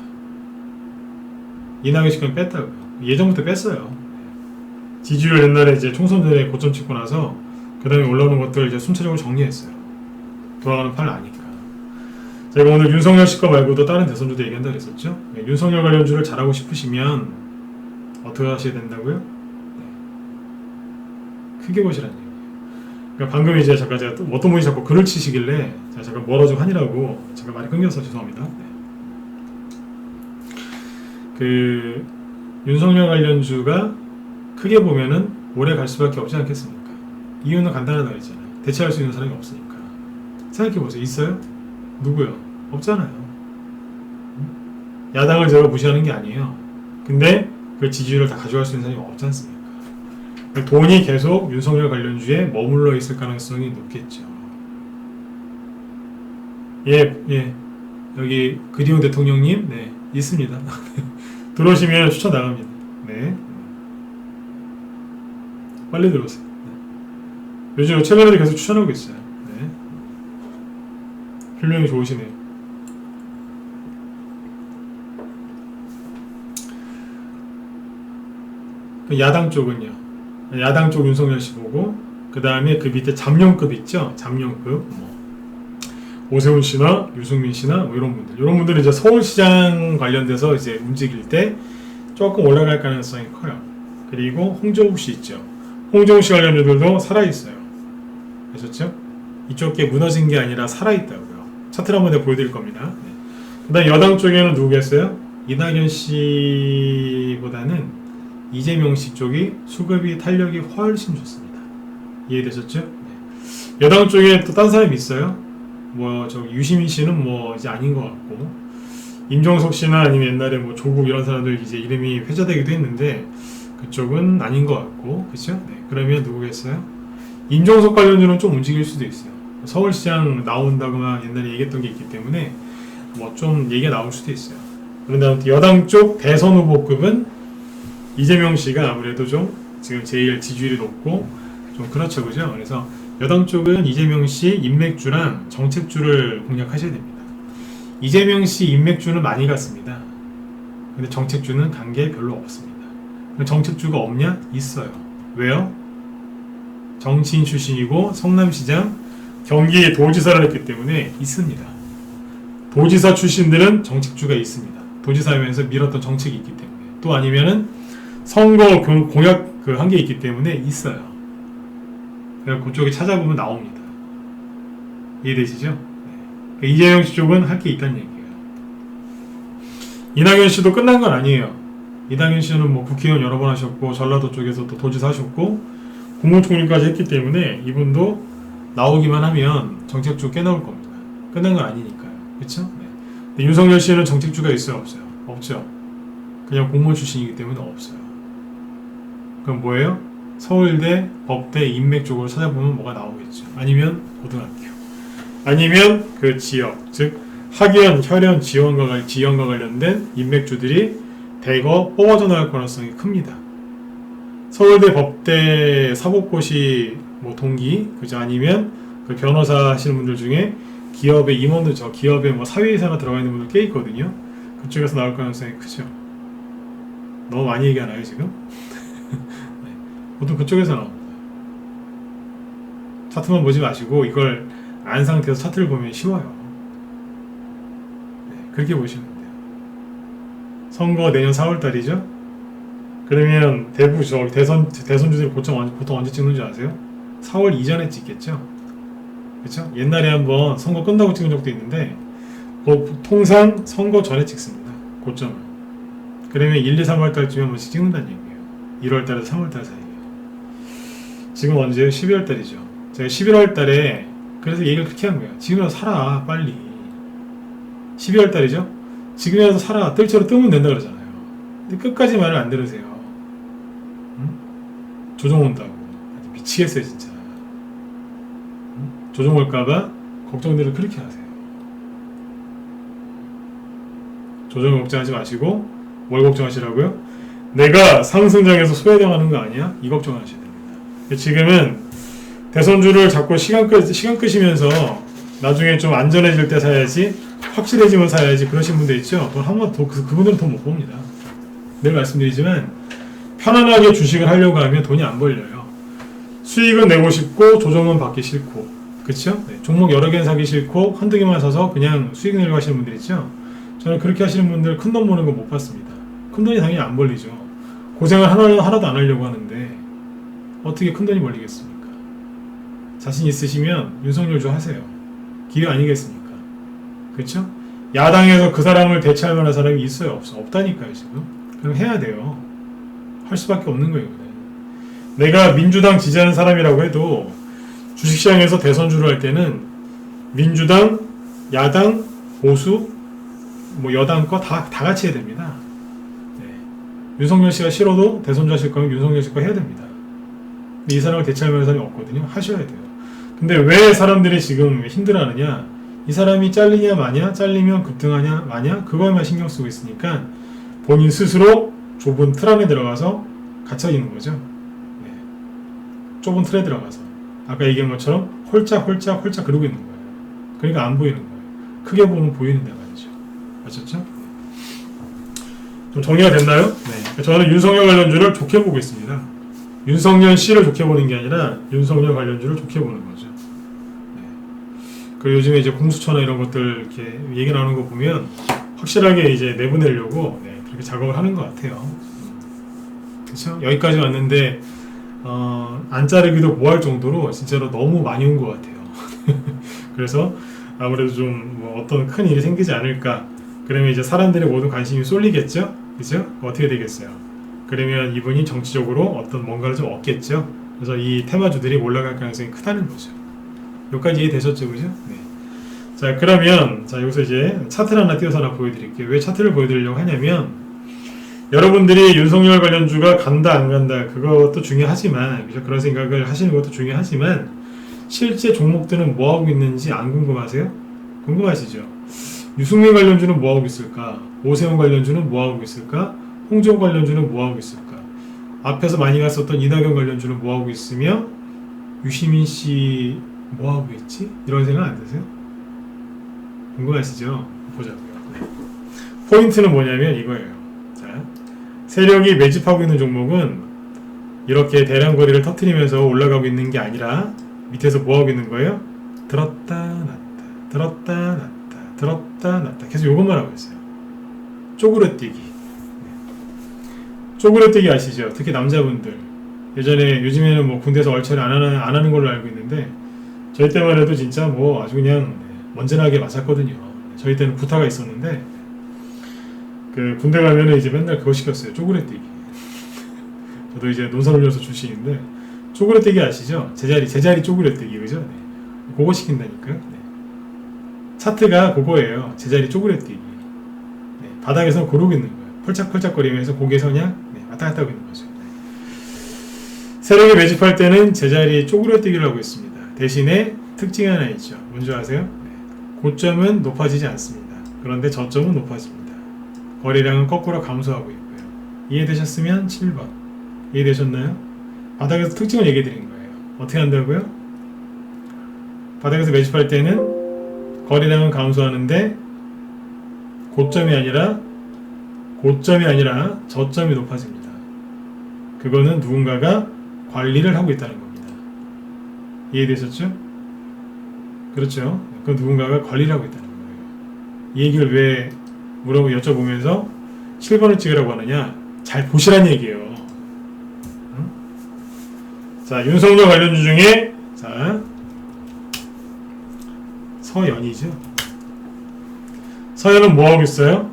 이낙연 씨 거는 뺐다고요. 예전부터 뺐어요. 지지율 옛날에 이제 총선 전에 고점 찍고 나서 그 다음에 올라오는 것들 이제 순차적으로 정리했어요. 돌아가는 판을 아니까. 제가 오늘 윤석열 씨 거 말고도 다른 대선주도 얘기한다 그랬었죠. 네, 윤석열 관련주를 잘하고 싶으시면 어떻게 하셔야 된다고요? 네. 크게 보시라는 얘기예요. 그러니까 방금 이제 제가 또 어떤 분이 자꾸 글을 치시길래 제가 잠깐 뭐라 좀 하니라고 제가 말이 끊겨서 죄송합니다. 네. 그 윤석열 관련주가 크게 보면은 오래 갈 수밖에 없지 않겠습니까? 이유는 간단하다 했잖아요. 대체할 수 있는 사람이 없으니까. 생각해보세요. 있어요? 누구요? 없잖아요. 야당을 제가 무시하는 게 아니에요. 근데 그 지지율을 다 가져갈 수 있는 사람이 없지 않습니까? 돈이 계속 윤석열 관련주에 머물러 있을 가능성이 높겠죠. 예. 여기 그리운 대통령님, 네, 있습니다. 들어오시면 추천 나갑니다. 네. 빨리 들어오세요. 네. 요즘 채널들이 계속 추천하고 있어요. 네. 필명이 좋으시네요. 야당 쪽은요. 야당 쪽 윤석열 씨 보고, 그 다음에 그 밑에 잠룡급 있죠? 잠룡급. 뭐 오세훈 씨나 유승민 씨나 뭐 이런 분들은 이제 서울시장 관련돼서 이제 움직일 때 조금 올라갈 가능성이 커요. 그리고 홍정욱 씨 있죠. 홍정욱 씨 관련주들도 살아있어요. 아셨죠? 이쪽 게 무너진 게 아니라 살아있다고요. 차트를 한번 내가 보여드릴 겁니다. 네. 그 다음 여당 쪽에는 누구겠어요? 이낙연 씨보다는 이재명 씨 쪽이 수급이 탄력이 훨씬 좋습니다. 이해되셨죠? 네. 여당 쪽에 또 딴 사람이 있어요. 뭐 저 유시민 씨는 뭐 이제 아닌 것 같고, 임종석 씨나 아니면 옛날에 뭐 조국 이런 사람들 이제 이름이 회자되기도 했는데 그쪽은 아닌 것 같고, 그렇죠? 네. 그러면 누구겠어요? 임종석 관련주는 좀 움직일 수도 있어요. 서울시장 나온다거나 옛날에 얘기했던 게 있기 때문에 뭐 좀 얘기가 나올 수도 있어요. 그런데 아무튼 여당 쪽 대선 후보급은 이재명 씨가 아무래도 좀 지금 제일 지지율이 높고 좀 그렇죠, 그죠? 그래서 여당 쪽은 이재명 씨 인맥주랑 정책주를 공략하셔야 됩니다. 이재명 씨 인맥주는 많이 갔습니다. 근데 정책주는 간 게 별로 없습니다. 정책주가 없냐? 있어요. 왜요? 정치인 출신이고 성남시장 경기 도지사를 했기 때문에 있습니다. 도지사 출신들은 정책주가 있습니다. 도지사면서 밀었던 정책이 있기 때문에. 또 아니면은 선거 공약 한 게 있기 때문에 있어요. 그래서 그쪽에 찾아보면 나옵니다. 이해되시죠? 네. 그러니까 이재명 씨 쪽은 할 게 있다는 얘기예요. 이낙연 씨도 끝난 건 아니에요. 이낙연 씨는 뭐 국회의원 여러 번 하셨고 전라도 쪽에서 또 도지사 하셨고 국무총리까지 했기 때문에 이분도 나오기만 하면 정책주 꽤 나올 겁니다. 끝난 건 아니니까요. 그렇죠? 네. 윤석열 씨는 정책주가 있어요? 없어요? 없죠. 그냥 공무원 출신이기 때문에 없어요. 그럼 뭐예요? 서울대, 법대, 인맥 쪽으로 찾아보면 뭐가 나오겠죠. 아니면 고등학교. 아니면 그 지역, 즉 학연, 혈연, 지원과 관련된 인맥주들이 대거 뽑아져 나갈 가능성이 큽니다. 서울대, 법대, 사법고시 뭐 동기, 그죠? 아니면 그 변호사 하시는 분들 중에 기업의 임원들, 기업의 뭐 사회이사나 들어가 있는 분들 꽤 있거든요. 그쪽에서 나올 가능성이 크죠. 너무 많이 얘기하나요 지금? 네. 보통 그쪽에서 나옵니다. 차트만 보지 마시고 이걸 안 상태에서 차트를 보면 쉬워요. 네, 그렇게 보시면 돼요. 선거 내년 4월달이죠? 그러면 대선주들 보통 언제 찍는 줄 아세요? 4월 이전에 찍겠죠? 그렇죠? 옛날에 한번 선거 끝나고 찍은 적도 있는데 통상 선거 전에 찍습니다. 고점을. 그러면 1, 2, 3월달쯤에 한 번씩 찍는다는 얘기예요. 1월달에서 3월달 사이에. 지금 언제요? 12월달이죠. 제가 11월달에 그래서 얘기를 그렇게 한 거예요. 지금이라도 살아 빨리. 12월달이죠? 지금이라도 살아. 뜰채로 뜨면 된다 그러잖아요. 근데 끝까지 말을 안 들으세요. 응? 조정 온다고. 미치겠어요 진짜. 응? 조정 올까봐 걱정들을 그렇게 하세요. 조정 걱정하지 마시고 뭘 걱정하시라고요? 내가 상승장에서 소외당하는 거 아니야? 이 걱정하셔야 됩니다. 지금은 대선주를 자꾸 시간 끄시면서 나중에 좀 안전해질 때 사야지, 확실해지면 사야지 그러신 분들 있죠? 돈 한 번 더 그분들은 돈 못 봅니다. 늘 말씀드리지만 편안하게 주식을 하려고 하면 돈이 안 벌려요. 수익은 내고 싶고 조정은 받기 싫고, 그렇죠? 네, 종목 여러 개는 사기 싫고 한두 개만 사서 그냥 수익 내려고 하시는 분들 있죠? 저는 그렇게 하시는 분들 큰 돈 버는 거 못 봤습니다. 큰 돈이 당연히 안 벌리죠. 고생을 하나도 안 하려고 하는데 어떻게 큰 돈이 벌리겠습니까? 자신 있으시면 윤석열조 하세요. 기회 아니겠습니까? 그렇죠? 야당에서 그 사람을 대체할 만한 사람이 있어요? 없어? 없다니까요 지금. 그럼 해야 돼요. 할 수밖에 없는 거예요. 내가 민주당 지지하는 사람이라고 해도 주식시장에서 대선주를 할 때는 민주당, 야당, 보수, 뭐 여당 거 다 같이 해야 됩니다. 네. 윤석열 씨가 싫어도 대선주 하실 거면 윤석열 씨 거 해야 됩니다. 이 사람을 대체할 만한 사람이 없거든요. 하셔야 돼요. 근데 왜 사람들이 지금 힘들어하느냐? 이 사람이 잘리냐 마냐, 잘리면 급등하냐 마냐, 그거에만 신경 쓰고 있으니까 본인 스스로 좁은 틀 안에 들어가서 갇혀 있는 거죠. 네. 좁은 틀에 들어가서 아까 얘기한 것처럼 홀짝 그러고 있는 거예요. 그러니까 안 보이는 거예요. 크게 보면 보이는데 말이죠. 아셨죠? 좀 정리가 됐나요? 네. 저는 윤석열 관련주를 좋게 보고 있습니다. 윤석열 씨를 좋게 보는 게 아니라 윤석열 관련주를 좋게 보는 거죠. 네. 그리고 요즘에 이제 공수처나 이런 것들 이렇게 얘기 나오는 거 보면 확실하게 이제 내보내려고 네, 그렇게 작업을 하는 것 같아요. 그렇죠? 여기까지 왔는데 안 자르기도 뭐할 정도로 진짜로 너무 많이 온 것 같아요. 그래서 아무래도 좀 뭐 어떤 큰 일이 생기지 않을까. 그러면 이제 사람들의 모든 관심이 쏠리겠죠? 그죠? 어떻게 되겠어요? 그러면 이분이 정치적으로 어떤 뭔가를 좀 얻겠죠? 그래서 이 테마주들이 올라갈 가능성이 크다는 거죠. 여기까지 이해되셨죠? 그죠? 네. 자, 그러면 자 여기서 이제 차트를 하나 띄워서 하나 보여드릴게요. 왜 차트를 보여드리려고 하냐면 여러분들이 윤석열 관련주가 간다 안 간다 그것도 중요하지만 그런 생각을 하시는 것도 중요하지만 실제 종목들은 뭐 하고 있는지 안 궁금하세요? 궁금하시죠? 유승민 관련주는 뭐 하고 있을까? 오세훈 관련주는 뭐 하고 있을까? 홍정 관련주는 뭐 하고 있을까? 앞에서 많이 갔었던 이낙연 관련주는 뭐 하고 있으며 유시민 씨 뭐 하고 있지? 이런 생각 안 드세요? 궁금하시죠? 보자고요. 네. 포인트는 뭐냐면 이거예요. 자, 세력이 매집하고 있는 종목은 이렇게 대량 거래를 터트리면서 올라가고 있는 게 아니라 밑에서 뭐 하고 있는 거예요? 들었다 놨다 들었다 놨다 들었다 놨다 계속 이것만 하고 있어요. 쪼그려뛰기. 쪼그려뛰기 아시죠? 특히 남자분들 예전에 요즘에는 뭐 군대에서 얼차를 안 하는 걸로 알고 있는데 저희 때만 해도 진짜 뭐 아주 그냥 먼지나게 맞았거든요. 저희 때는 구타가 있었는데 그 군대 가면은 이제 맨날 그거 시켰어요. 쪼그려뛰기. 저도 이제 논산훈련소 출신인데 쪼그려뛰기 아시죠? 제자리 쪼그려뛰기 그죠? 네. 그거 시킨다니까요. 네. 차트가 그거예요. 제자리 쪼그려뛰기. 네. 바닥에서 고르고 있는 거예요. 펄짝펄짝거리면서 고개에서 그냥 왔다 갔다 하고 있는 거죠. 네. 세력이 매집할 때는 제자리 쪼그려뛰기를 하고 있습니다. 대신에 특징이 하나 있죠. 뭔지 아세요? 네. 고점은 높아지지 않습니다. 그런데 저점은 높아집니다. 거래량은 거꾸로 감소하고 있고요. 이해되셨으면 7번. 이해되셨나요? 바닥에서 특징을 얘기해 드린 거예요. 어떻게 한다고요? 바닥에서 매집할 때는 거래량은 감소하는데 고점이 아니라 저점이 높아집니다. 그거는 누군가가 관리를 하고 있다는 겁니다. 이해되셨죠? 그렇죠? 그건 누군가가 관리를 하고 있다는 거예요. 이 얘기를 왜 여쭤보면서 7번을 찍으라고 하느냐? 잘 보시란 얘기예요. 응? 자, 윤석열 관련주 중에 자 서연이죠. 서연은 뭐 하고 있어요?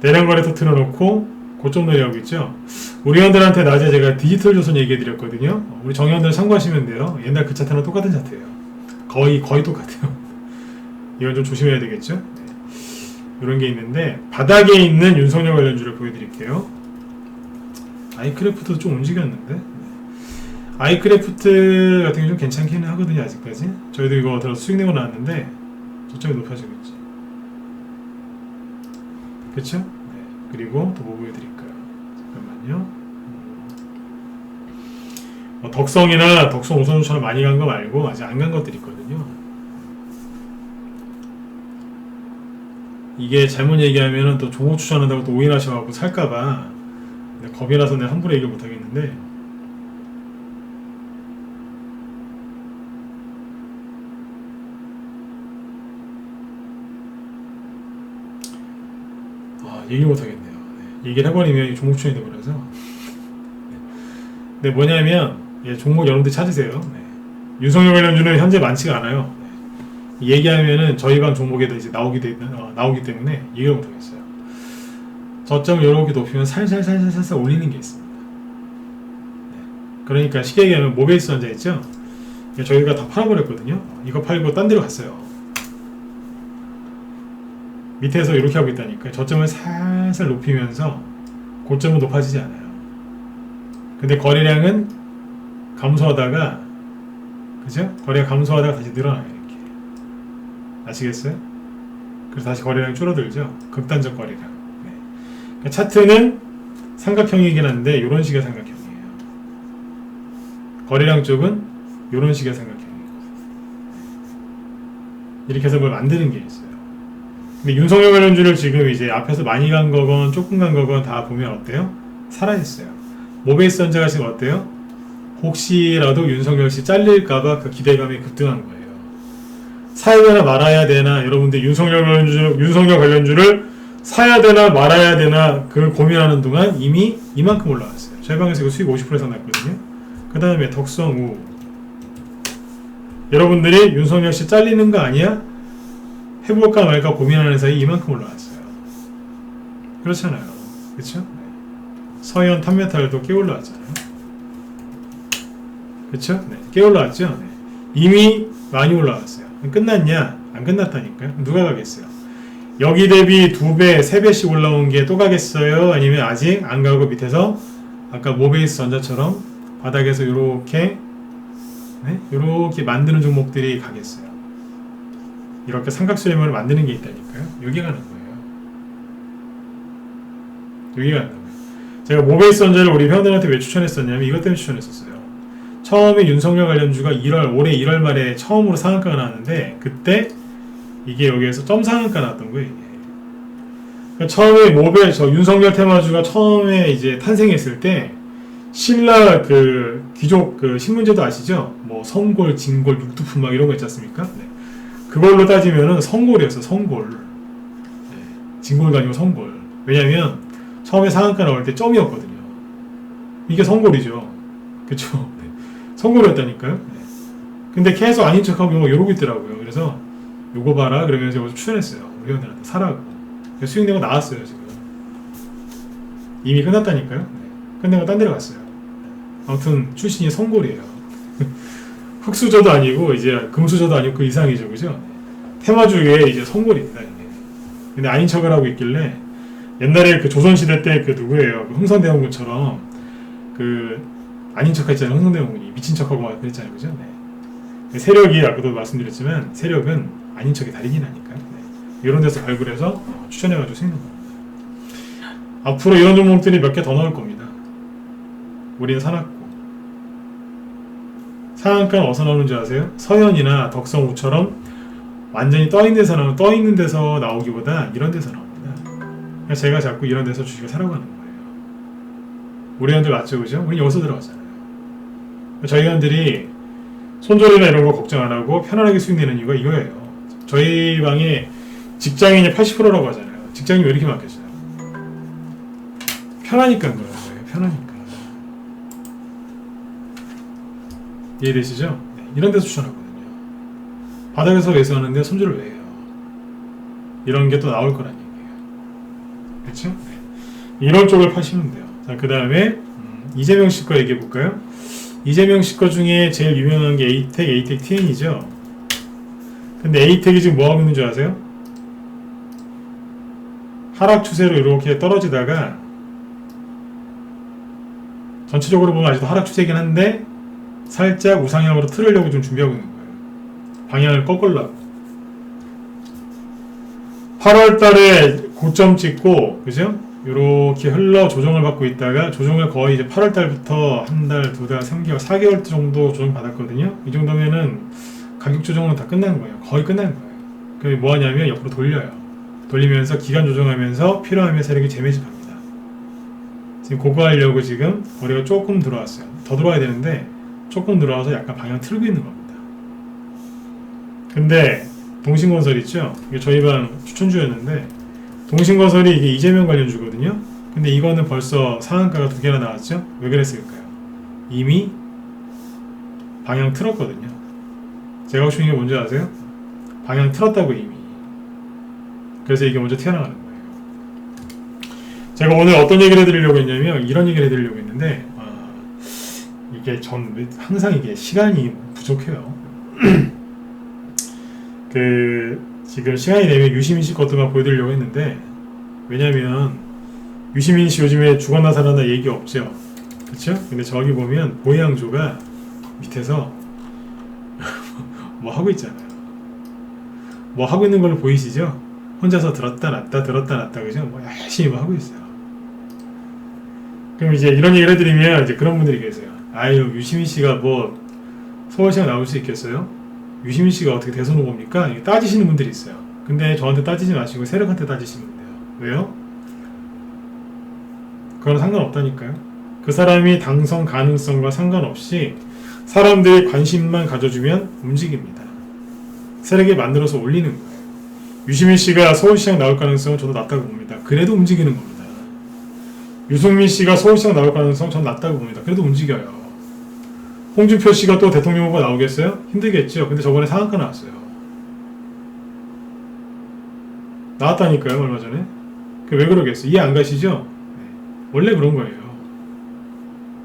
대량 거래 터트려 놓고 고점 놀이하고 있죠. 우리 회원들한테 낮에 제가 디지털 조선 얘기해 드렸거든요. 우리 정회원들 참고하시면 돼요. 옛날 그 차트랑 똑같은 차트예요. 거의 똑같아요. 이건 좀 조심해야 되겠죠. 네. 이런 게 있는데 바닥에 있는 윤석열 관련주를 보여드릴게요. 아이크래프트도 좀 움직였는데 네. 아이크래프트 같은 게 좀 괜찮기는 하거든요. 아직까지 저희도 이거 들어서 수익 내고 나왔는데 저점이 높아지고 있지. 그쵸? 네. 그리고 또 뭐 보여드릴까요? 잠깐만요. 덕성이나 덕성 우선주처럼 많이 간 거 말고 아직 안 간 것들이 있거든요. 이게 잘못 얘기하면 또 종목 추천한다고 또 오인하셔가지고 살까봐 겁이 나서 내가 함부로 얘기 못하겠는데 얘기 못하겠네요. 네. 얘기를 해버리면 종목 추천이 되버려서 네, 뭐냐면 종목 여러분들 찾으세요. 네. 윤석열 관련주는 현재 많지가 않아요. 네. 얘기하면은 저희 방 종목에도 이제 나오기 때문에 얘기를 못하겠어요. 저점을 이렇게 높이면 살살 올리는 게 있습니다. 네. 그러니까 쉽게 얘기하면 모베이스 환자 있죠? 저희가 다 팔아버렸거든요. 이거 팔고 딴 데로 갔어요. 밑에서 이렇게 하고 있다니까. 저점을 살살 높이면서 고점은 높아지지 않아요. 근데 거래량은 감소하다가 그죠? 거래가 감소하다가 다시 늘어나요. 이렇게 아시겠어요? 그래서 다시 거래량이 줄어들죠. 극단적 거래량. 네. 그러니까 차트는 삼각형이긴 한데 이런 식의 삼각형이에요. 거래량 쪽은 이런 식의 삼각형이에요. 이렇게 해서 뭘 만드는 게 있어요. 근데 윤석열 관련주를 지금 이제 앞에서 많이 간 거건 조금 간 거건 다 보면 어때요? 살아있어요. 모베이스 전자가 지금 어때요? 혹시라도 윤석열 씨 잘릴까봐 그 기대감이 급등한 거예요. 사야 되나 말아야 되나 여러분들 윤석열 관련주를 사야 되나 말아야 되나 그걸 고민하는 동안 이미 이만큼 올라왔어요. 저희 방에서 이거 수익 50% 이상 났거든요. 그 다음에 덕성우 여러분들이 윤석열 씨 잘리는 거 아니야? 해볼까 말까 고민하는 사이 이만큼 올라왔어요. 그렇잖아요. 그쵸? 서현 탑메탈도 꽤 올라왔잖아요. 그쵸? 네. 꽤 올라왔죠? 네. 이미 많이 올라왔어요. 끝났냐? 끝났다니까요. 누가 가겠어요? 여기 대비 2배, 3배씩 올라온 게 또 가겠어요? 아니면 아직 안 가고 밑에서 아까 모베이스 전자처럼 바닥에서 이렇게 이렇게 만드는 종목들이 가겠어요. 이렇게 삼각수렴을 만드는 게 있다니까요. 여기 가는 거예요. 여기 가는 거예요. 제가 모베이스 전자를 우리 회원들한테 왜 추천했었냐면 이것 때문에 추천했었어요. 처음에 윤석열 관련주가 올해 1월 말에 처음으로 상한가가 나왔는데 그때 이게 여기에서 점 상한가 나왔던 거예요. 이게. 그러니까 처음에 윤석열 테마주가 처음에 이제 탄생했을 때 신라 그 귀족 그 신문제도 아시죠? 뭐 성골, 진골, 육두품 막 이런 거 있지 않습니까? 네. 그걸로 따지면은 성골이었어, 성골. 네. 진골가 아니고 성골. 왜냐면 처음에 상한가 나올 때 점이었거든요. 이게 성골이죠. 그쵸? 네. 성골이었다니까요. 네. 근데 계속 아닌 척하고 이러고 있더라고요. 그래서 요거 봐라 그러면서 이거 추천했어요. 우리 회원들한테 사라고. 수익내가 나왔어요 지금. 이미 끝났다니까요. 네. 끝내고 딴 데로 갔어요. 아무튼 출신이 성골이에요. 흑수저도 아니고 이제 금수저도 아니고 그 이상이죠, 그죠? 테마주에 이제 성골입니다. 이게. 근데 아닌 척을 하고 있길래 옛날에 그 조선시대 때 그 누구예요? 그 흥선대원군처럼 그 아닌 척했잖아요. 흥선대원군이 미친 척하고 막 그랬잖아요, 그죠? 네. 세력이 아까도 말씀드렸지만 세력은 아닌 척이 다르긴 하니까요. 네. 이런 데서 발굴해서 추천해가지고 쓰는 겁니다. 앞으로 이런 종목들이 몇 개 더 나올 겁니다. 우리는 사놨고. 상한가는 어디서 나오는 줄 아세요? 서현이나 덕성우처럼 완전히 떠 있는 데서 나오기보다 이런 데서 나옵니다. 그래서 제가 자꾸 이런 데서 주식을 사라고 하는 거예요. 우리 회원들 맞죠, 그죠? 우리 여기서 들어갔잖아요. 저희 회원들이 손절이나 이런 거 걱정 안 하고 편안하게 수익 내는 이유가 이거예요. 저희 방에 직장인이 80%라고 하잖아요. 직장인이 왜 이렇게 많겠어요? 편하니까 그런 거예요. 편하니까. 이해되시죠? 네, 이런 데서 추천하거든요. 바닥에서 매수하는데 손절을 왜 해요? 이런 게 또 나올 거란 얘기예요. 그렇죠? 네. 이런 쪽을 파시면 돼요. 자, 그 다음에 이재명 씨 거 얘기해 볼까요? 이재명 씨 거 중에 제일 유명한 게 에이텍 TN이죠. 근데 에이텍이 지금 뭐 하고 있는 줄 아세요? 하락 추세로 이렇게 떨어지다가 전체적으로 보면 아직도 하락 추세이긴 한데 살짝 우상향으로 틀으려고 좀 준비하고 있는 거예요. 방향을 꺾으려고. 8월 달에 고점 찍고, 그죠? 요렇게 흘러 조정을 받고 있다가 조정을 거의 이제 8월 달부터 한 달, 두 달, 3개월, 4개월 정도 조정 받았거든요. 이 정도면은 가격 조정은 다 끝난 거예요. 거의 끝난 거예요. 그게 뭐 하냐면 옆으로 돌려요. 돌리면서 기간 조정하면서 필요하면 세력이 재매집합니다. 지금 그거 하려고 지금 거래가 조금 들어왔어요. 더 들어와야 되는데 조금 들어와서 약간 방향 틀고 있는 겁니다. 근데 동신건설 있죠? 이게 저희 방 추천주였는데 동신건설이 이게 이재명 관련주거든요. 근데 이거는 벌써 상한가가 2개나 나왔죠? 왜 그랬을까요? 이미 방향 틀었거든요. 제가 하고 싶은 게 뭔지 아세요? 방향 틀었다고 이미. 그래서 이게 먼저 튀어나가는 거예요. 제가 오늘 어떤 얘기를 해드리려고 했냐면 이런 얘기를 해드리려고 했는데 이게 전 항상 이게 시간이 부족해요. 지금 시간이 되면 유시민 씨 것도만 보여드리려고 했는데 왜냐면 유시민 씨 요즘에 죽었나 살았나 얘기 없죠. 그쵸? 근데 저기 보면 보양조가 밑에서 뭐 하고 있잖아요. 뭐 하고 있는 걸로 보이시죠? 혼자서 들었다 놨다 들었다 놨다 그죠? 뭐 열심히 뭐 하고 있어요. 그럼 이제 이런 얘기를 해드리면 이제 그런 분들이 계세요. 아유 유시민 씨가 뭐 서울시장 나올 수 있겠어요? 유시민 씨가 어떻게 대선 후보입니까? 따지시는 분들이 있어요. 근데 저한테 따지지 마시고 세력한테 따지시면 돼요. 왜요? 그건 상관없다니까요. 그 사람이 당선 가능성과 상관없이 사람들이 관심만 가져주면 움직입니다. 세력이 만들어서 올리는 거예요. 유시민 씨가 서울시장 나올 가능성은 저도 낮다고 봅니다. 그래도 움직이는 겁니다. 유승민 씨가 서울시장 나올 가능성 전 낮다고 봅니다. 그래도 움직여요. 홍준표 씨가 또 대통령 후보 나오겠어요? 힘들겠죠. 근데 저번에 상한가 나왔어요. 나왔다니까요, 얼마 전에. 왜 그러겠어요? 이해 안 가시죠? 네. 원래 그런 거예요.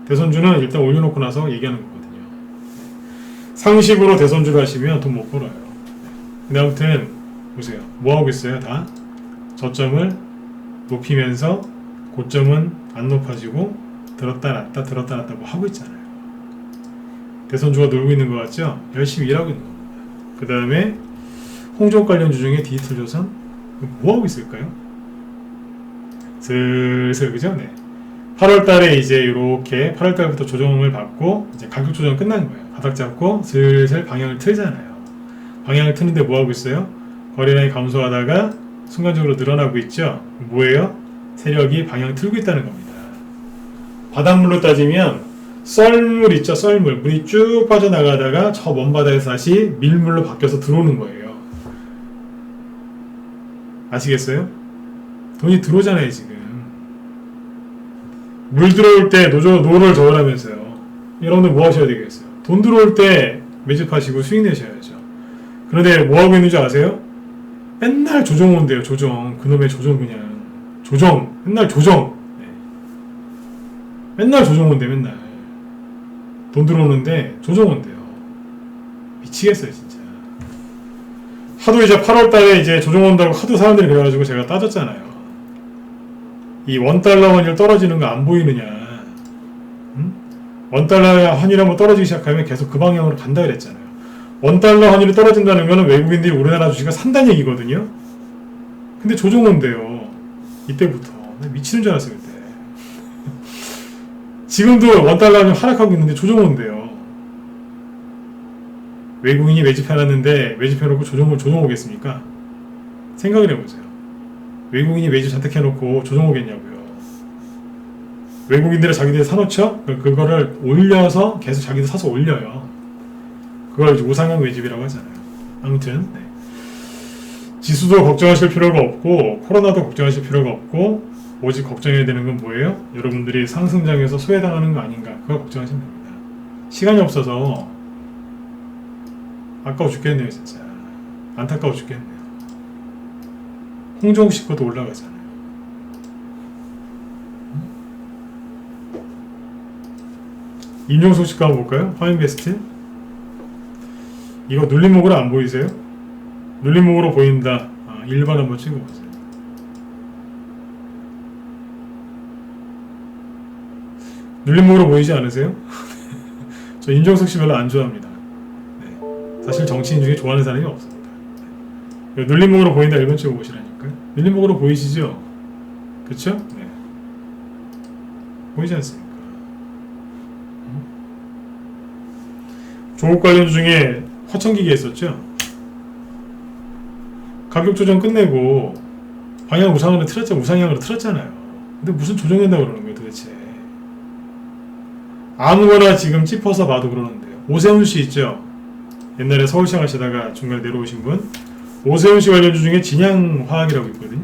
대선주는 일단 올려놓고 나서 얘기하는 거거든요. 상식으로 대선주를 하시면 돈 못 벌어요. 근데 아무튼 보세요. 뭐 하고 있어요? 다 저점을 높이면서 고점은 안 높아지고 들었다 놨다 들었다 놨다 뭐 하고 있잖아요. 대선주가 놀고 있는 것 같죠? 열심히 일하고 있는 겁니다. 그 다음에 홍조 관련주 중에 디지털조선 뭐 하고 있을까요? 슬슬 그죠? 네. 8월 달에 이제 이렇게 8월 달부터 조정을 받고 이제 가격 조정 끝난 거예요. 바닥 잡고 슬슬 방향을 틀잖아요. 방향을 트는데 뭐 하고 있어요? 거래량이 감소하다가 순간적으로 늘어나고 있죠. 뭐예요? 세력이 방향을 틀고 있다는 겁니다. 바닷물로 따지면 썰물 있죠. 썰물. 물이 쭉 빠져나가다가 저 먼 바다에서 다시 밀물로 바뀌어서 들어오는 거예요. 아시겠어요? 돈이 들어오잖아요 지금. 물 들어올 때 노를 저으라면서요. 여러분들 뭐 하셔야 되겠어요? 돈 들어올 때 매집하시고 수익 내셔야죠. 그런데 뭐 하고 있는 줄 아세요? 맨날 조정 온대요. 조정. 그놈의 조정 그냥. 조정. 맨날 조정. 네. 맨날 조정 온대 맨날. 돈 들어오는데 조정 온대요. 미치겠어요 진짜. 하도 이제 8월 달에 이제 조정 온다고 하도 사람들이 그래가지고 제가 따졌잖아요. 이 원달러 환율 떨어지는 거 안 보이느냐. 응? 원달러 환율 한번 떨어지기 시작하면 계속 그 방향으로 간다 그랬잖아요. 원달러 환율이 떨어진다는 거는 외국인들이 우리나라 주식을 산다는 얘기거든요. 근데 조정 온대요. 이때부터. 미치는 줄 알았어요 그때. 지금도 원달러 환율 하락하고 있는데 조정 온대요. 외국인이 매집해놨는데 매집해놓고 조정 오겠습니까? 생각을 해보세요. 외국인이 매집 잔뜩 해놓고 조정 오겠냐고요. 외국인들은 자기들이 사놓죠? 그거를 올려서 계속 자기들 사서 올려요. 그걸 이제 우상향 매집이라고 하잖아요. 아무튼 네. 지수도 걱정하실 필요가 없고 코로나도 걱정하실 필요가 없고 오직 걱정해야 되는 건 뭐예요? 여러분들이 상승장에서 소외당하는 거 아닌가 그걸 걱정하시면 됩니다. 시간이 없어서 아까워 죽겠네요 진짜. 안타까워 죽겠네요. 홍정욱 씨 것도 올라가잖아요. 임종석 씨 거 한번 볼까요? 화인베스트. 이거 눌림목으로 안 보이세요? 눌림목으로 보인다. 1번 한번 찍어보세요. 눌림목으로 보이지 않으세요? 저 임종석 씨 별로 안 좋아합니다. 네. 사실 정치인 중에 좋아하는 사람이 없습니다. 네. 눌림목으로 보인다 1번 찍어보시라니까요. 눌림목으로 보이시죠? 그쵸? 네. 보이지 않습니까? 조국 관련주 중에 화천기계 있었죠? 가격 조정 끝내고 방향 우상향으로 틀었잖아요. 근데 무슨 조정된다고 그러는 거예요 도대체. 아무거나 지금 찝어서 봐도 그러는데요. 오세훈 씨 있죠? 옛날에 서울시장 하시다가 중간에 내려오신 분. 오세훈 씨 관련주 중에 진양화학이라고 있거든요.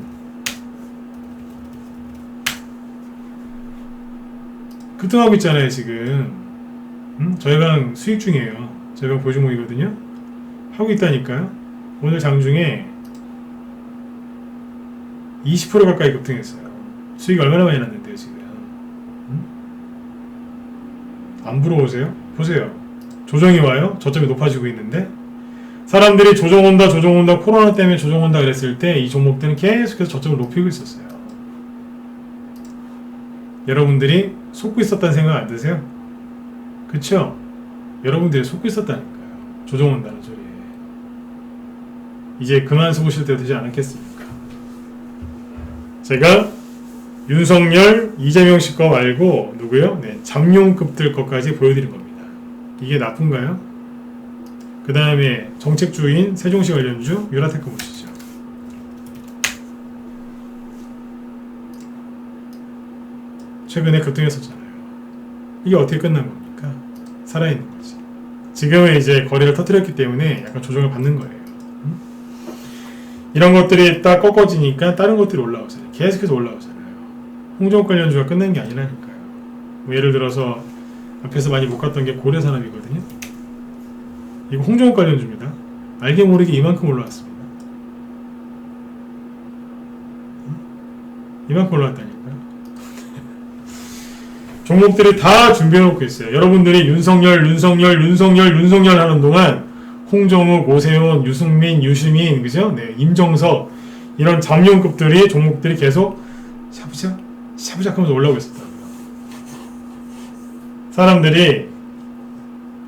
급등하고 있잖아요 지금. 저희가 수익 중이에요. 저희가 보조목이거든요. 하고 있다니까요. 오늘 장중에 20% 가까이 급등했어요. 수익 얼마나 많이 났는데요 지금. 안 부러우세요? 보세요. 조정이 와요. 저점이 높아지고 있는데 사람들이 조정 온다 코로나 때문에 조정 온다 그랬을 때 이 종목들은 계속해서 저점을 높이고 있었어요. 여러분들이 속고 있었다는 생각 안 드세요? 그쵸? 여러분들이 속고 있었다니까요. 조정 온다는 소리에. 이제 그만 속으실 때 되지 않았겠습니까? 제가 윤석열, 이재명 씨 거 말고 누구요? 네, 장용급들 것까지 보여드린 겁니다. 이게 나쁜가요? 그 다음에 정책주인 세종시 관련주 유라테크 보시죠. 최근에 급등했었잖아요. 이게 어떻게 끝난 겁니까? 살아있는 거지. 지금은 이제 거래를 터뜨렸기 때문에 약간 조정을 받는 거예요. 이런 것들이 딱 꺾어지니까 다른 것들이 올라오잖아요. 계속해서 올라오잖아요. 홍정욱 관련주가 끝낸 게 아니라니까요. 뭐 예를 들어서 앞에서 많이 못 갔던 게 고려산업이거든요. 이거 홍정욱 관련주입니다. 알게 모르게 이만큼 올라왔습니다. 이만큼 올라왔다니까요. 종목들이 다 준비해놓고 있어요. 여러분들이 윤석열 하는 동안 홍정욱, 오세훈, 유승민, 유시민, 그죠? 네, 임정석 이런 잠룡급들이 종목들이 계속 샤브작 하면서 올라오고 있었다고요. 사람들이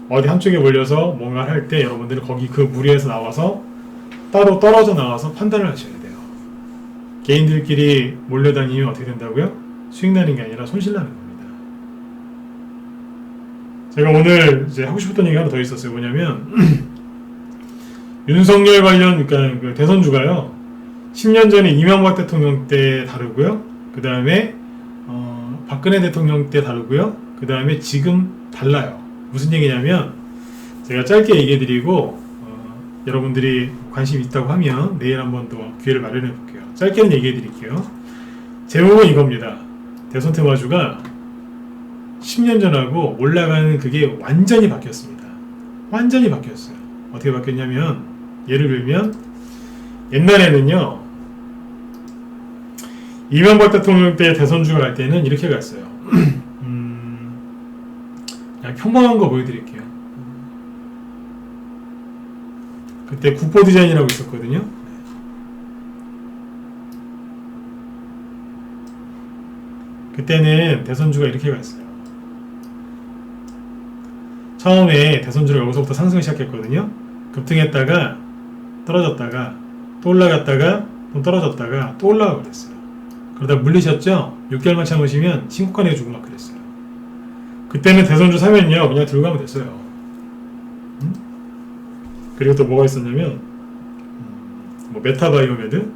어디 한쪽에 몰려서 뭔가를 할 때 여러분들은 거기 그 무리에서 나와서 따로 떨어져 나와서 판단을 하셔야 돼요. 개인들끼리 몰려다니면 어떻게 된다고요? 수익 나는 게 아니라 손실 나는 겁니다. 제가 오늘 이제 하고 싶었던 얘기가 하나 더 있었어요. 뭐냐면 윤석열 관련 그러니까 그 대선주가요. 10년 전에 이명박 대통령 때 다르고요. 그 다음에 박근혜 대통령 때 다르고요. 그 다음에 지금 달라요. 무슨 얘기냐면 제가 짧게 얘기해드리고 여러분들이 관심 있다고 하면 내일 한번 더 기회를 마련해 볼게요. 짧게는 얘기해드릴게요. 제목은 이겁니다. 대선 테마주가 10년 전하고 올라가는 그게 완전히 바뀌었습니다. 완전히 바뀌었어요. 어떻게 바뀌었냐면 예를 들면 옛날에는요. 이명박 대통령 때 대선주가 갈 때는 이렇게 갔어요. 그냥 평범한 거 보여드릴게요. 그때 국보 디자인이라고 있었거든요. 그때는 대선주가 이렇게 갔어요. 처음에 대선주가 여기서부터 상승을 시작했거든요. 급등했다가 떨어졌다가 또 올라갔다가 또 떨어졌다가 또 올라가고 그랬어요. 그러다 물리셨죠? 6개월만 참으시면 신고가에 주고 막 그랬어요. 그때는 대선주 사면요 그냥 들고 가면 됐어요. 그리고 또 뭐가 있었냐면 뭐 메타바이오메드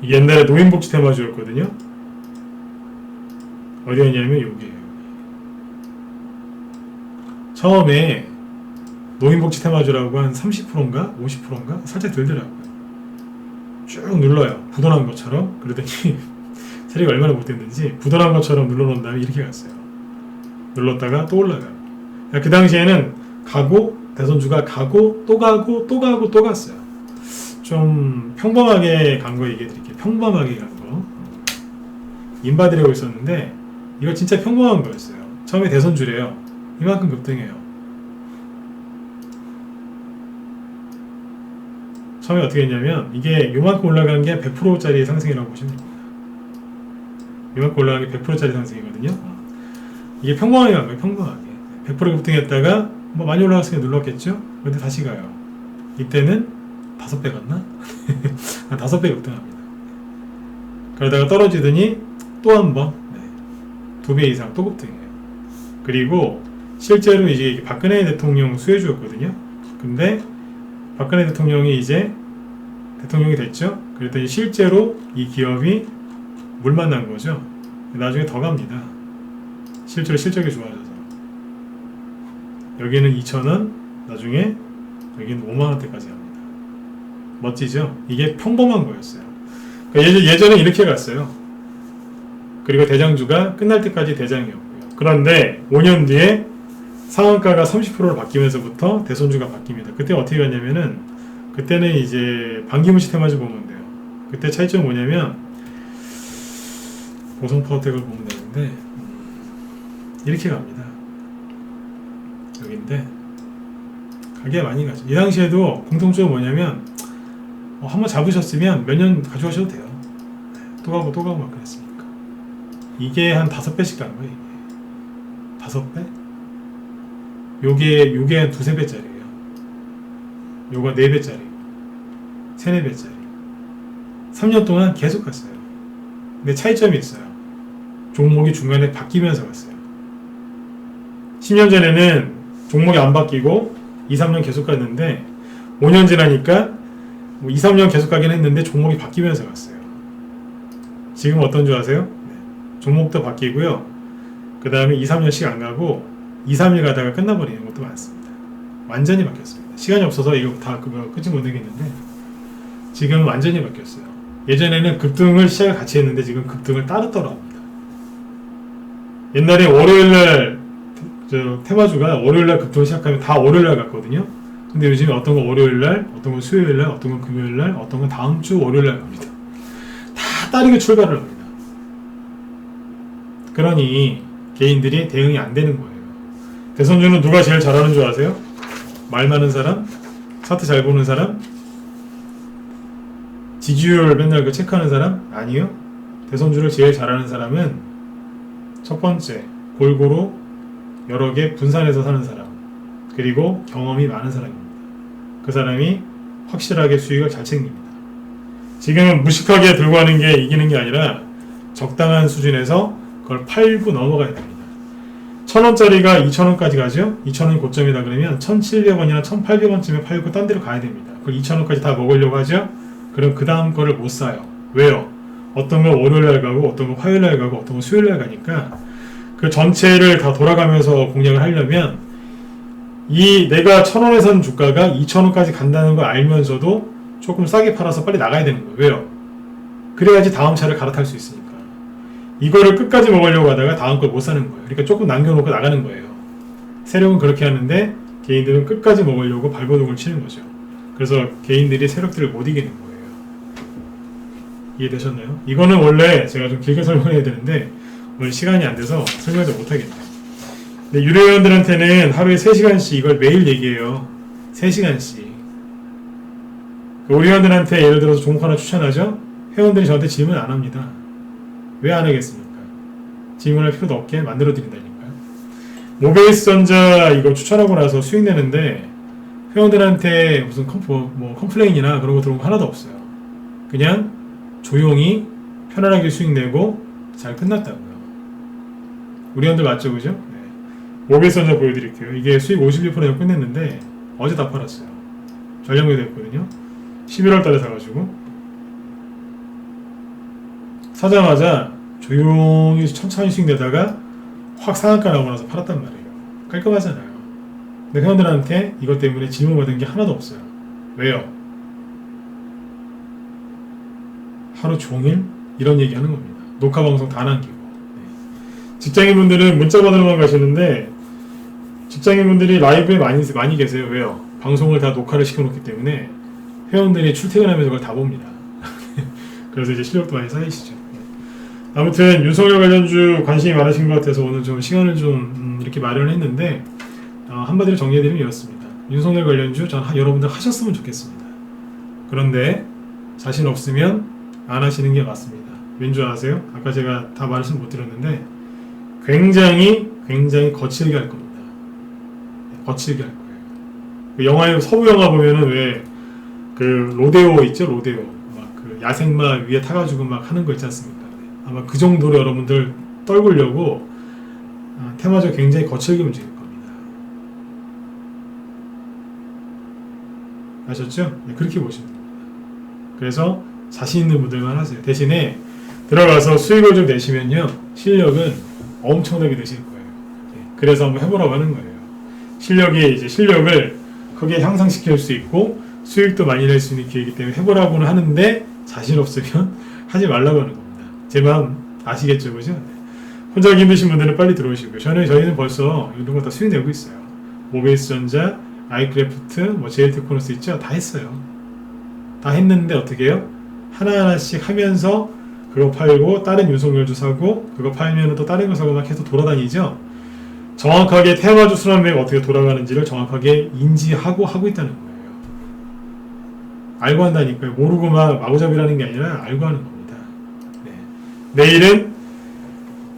이게 옛날에 노인복지 테마주였거든요. 어디였냐면 여기에요. 처음에 노인복지 테마주라고 한 30%인가 50%인가 살짝 들더라고요. 쭉 눌러요. 부도난 것처럼. 그러더니 세력이 얼마나 못됐는지 부도난 것처럼 눌러놓은 다음에 이렇게 갔어요. 눌렀다가 또 올라가요. 그 당시에는 가고 대선주가 가고 또 가고 또 가고 또 갔어요. 좀 평범하게 간 거 얘기해 드릴게요. 평범하게 간 거. 인바디라고 있었는데 이거 진짜 평범한 거였어요. 처음에 대선주래요. 이만큼 급등해요. 처음에 어떻게 했냐면 이게 요만큼 올라간 게 100%짜리 상승이라고 보시면 됩니다. 요만큼 올라간 게 100%짜리 상승이거든요. 이게 평범하게 간 거예요. 평범하게 100% 급등했다가 뭐 많이 올라갔으니까 눌렀겠죠. 근데 다시 가요. 이때는 5배 갔나? 한 5배 급등합니다. 그러다가 떨어지더니 또 한 번 2배 이상 또 급등해요. 그리고 실제로 이제 박근혜 대통령 수혜주였거든요. 근데 박근혜 대통령이 이제 대통령이 됐죠. 그랬더니 실제로 이 기업이 물 만난 거죠. 나중에 더 갑니다. 실제로 실적이 좋아져서 여기는 2,000원, 나중에 여기는 5만원대까지 갑니다. 멋지죠? 이게 평범한 거였어요. 그러니까 예전에 이렇게 갔어요. 그리고 대장주가 끝날 때까지 대장이었고요. 그런데 5년 뒤에 상한가가 30%로 바뀌면서부터 대선주가 바뀝니다. 그때 어떻게 갔냐면은 그때는 이제 반기문식 테마주 보면 돼요. 그때 차이점이 뭐냐면 보성파워텍을 보면 되는데 이렇게 갑니다. 여기인데 가게가 많이 가죠. 이 당시에도 공통점이 뭐냐면 한번 잡으셨으면 몇 년 가져가셔도 돼요. 또 가고 또 가고 막 그랬으니까. 이게 한 5배씩 간 거예요. 이게 5배? 요게 한 2~3배짜리예요. 요거 4배짜리, 3~4배짜리. 3년 동안 계속 갔어요. 근데 차이점이 있어요. 종목이 중간에 바뀌면서 갔어요. 10년 전에는 종목이 안 바뀌고 2~3년 계속 갔는데 5년 지나니까 뭐 2~3년 계속 가긴 했는데 종목이 바뀌면서 갔어요. 지금 어떤 줄 아세요? 종목도 바뀌고요. 그 다음에 2~3년씩 안 가고 2~3일 가다가 끝나버리는 것도 많습니다. 완전히 바뀌었습니다. 시간이 없어서 이거 다 끝이 못 내겠는데 지금 완전히 바뀌었어요. 예전에는 급등을 시작을 같이 했는데 지금 급등을 따로 합니다. 옛날에 월요일날 테마주가 월요일날 급등을 시작하면 다 월요일날 갔거든요. 근데 요즘에 어떤 건 월요일날, 어떤 건 수요일날, 어떤 건 금요일날, 어떤 건 다음 주 월요일날 갑니다. 다 다르게 출발을 합니다. 그러니 개인들이 대응이 안 되는 거예요. 대선주는 누가 제일 잘하는 줄 아세요? 말 많은 사람? 차트 잘 보는 사람? 지지율 맨날 그 체크하는 사람? 아니요. 대선주를 제일 잘하는 사람은 첫 번째, 골고루 여러 개 분산해서 사는 사람, 그리고 경험이 많은 사람입니다. 그 사람이 확실하게 수익을 잘 챙깁니다. 지금은 무식하게 들고 가는 게 이기는 게 아니라 적당한 수준에서 그걸 팔고 넘어가야 됩니다. 1,000원짜리가 2,000원까지 가죠? 2,000원이 고점이다 그러면 1,700원이나 1,800원쯤에 팔고 딴 데로 가야 됩니다. 그걸 2,000원까지 다 먹으려고 하죠? 그럼 그 다음 거를 못 사요. 왜요? 어떤 건 월요일날 가고 어떤 건 화요일날 가고 어떤 건 수요일날 가니까 그 전체를 다 돌아가면서 공략을 하려면 이 내가 1,000원에 선 주가가 2,000원까지 간다는 걸 알면서도 조금 싸게 팔아서 빨리 나가야 되는 거예요. 왜요? 그래야지 다음 차를 갈아탈 수 있으니까. 이거를 끝까지 먹으려고 하다가 다음 걸 못 사는 거예요. 그러니까 조금 남겨놓고 나가는 거예요. 세력은 그렇게 하는데 개인들은 끝까지 먹으려고 발버둥을 치는 거죠. 그래서 개인들이 세력들을 못 이기는 거예요. 이해되셨나요? 이거는 원래 제가 좀 길게 설명해야 되는데 오늘 시간이 안 돼서 설명도 못 하겠네요. 근데 유료회원들한테는 하루에 3시간씩 이걸 매일 얘기해요. 3시간씩. 우리 회원들한테 예를 들어서 종목 하나 추천하죠? 회원들이 저한테 질문 안 합니다. 왜 안 하겠습니까? 질문할 필요도 없게 만들어 드린다니까요. 모베이스 전자 이거 추천하고 나서 수익 내는데 회원들한테 무슨 컴플레인이나 그런 거 들어온 거 하나도 없어요. 그냥 조용히 편안하게 수익 내고 잘 끝났다고요. 우리 회원들 맞죠, 그죠? 네. 모베이스 전자 보여드릴게요. 이게 수익 51%에 끝냈는데 어제 다 팔았어요. 전량 매도했거든요. 11월 달에 사가지고 사자마자 조용히 천천히 수익 내다가 확 상한가 나오고 나서 팔았단 말이에요. 깔끔하잖아요. 근데 회원들한테 이것 때문에 질문 받은 게 하나도 없어요. 왜요? 하루 종일 이런 얘기 하는 겁니다. 녹화 방송 다 남기고. 네. 직장인분들은 문자 받으러만 가시는데 직장인분들이 라이브에 많이 계세요. 왜요? 방송을 다 녹화를 시켜놓기 때문에 회원들이 출퇴근하면서 그걸 다 봅니다. 그래서 이제 실력도 많이 쌓이시죠. 아무튼 윤석열 관련주 관심이 많으신 것 같아서 오늘 좀 시간을 좀 이렇게 마련했는데 한마디로 정리해드리면 이렇습니다. 윤석열 관련주 전 여러분들 하셨으면 좋겠습니다. 그런데 자신 없으면 안 하시는 게 맞습니다. 왠지 아세요? 아까 제가 다 말씀 못 드렸는데 굉장히 거칠게 할 겁니다. 거칠게 할 거예요. 그 영화에 서부 영화 보면은 왜 그 로데오 있죠? 로데오 막 그 야생마 위에 타가지고 막 하는 거 있지 않습니까? 아마 그 정도로 여러분들 떨구려고 테마적 굉장히 거칠게 움직일 겁니다. 아셨죠? 네, 그렇게 보시면 됩니다. 그래서 자신 있는 분들만 하세요. 대신에 들어가서 수익을 좀 내시면요 실력은 엄청나게 되실 거예요. 네, 그래서 한번 해보라고 하는 거예요. 실력을 크게 향상시킬 수 있고 수익도 많이 낼 수 있는 기회이기 때문에 해보라고는 하는데 자신 없으면 하지 말라고 하는 겁니다. 제 마음 아시겠죠, 그죠? 네. 혼자 하기 힘드신 분들은 빨리 들어오시고요. 저희는 벌써 이런 거 다 수익 내고 있어요. 모베이스 전자, 아이크래프트, 제일테크노스 있죠? 다 했어요. 다 했는데 어떻게 해요? 하나하나씩 하면서 그거 팔고 다른 윤석열주 사고 그거 팔면 또 다른 거 사고 막 계속 돌아다니죠? 정확하게 테마주 순환매가 어떻게 돌아가는지를 정확하게 인지하고 하고 있다는 거예요. 알고 한다니까요. 모르고 막 마구잡이라는 게 아니라 알고 하는 겁니다. 네. 내일은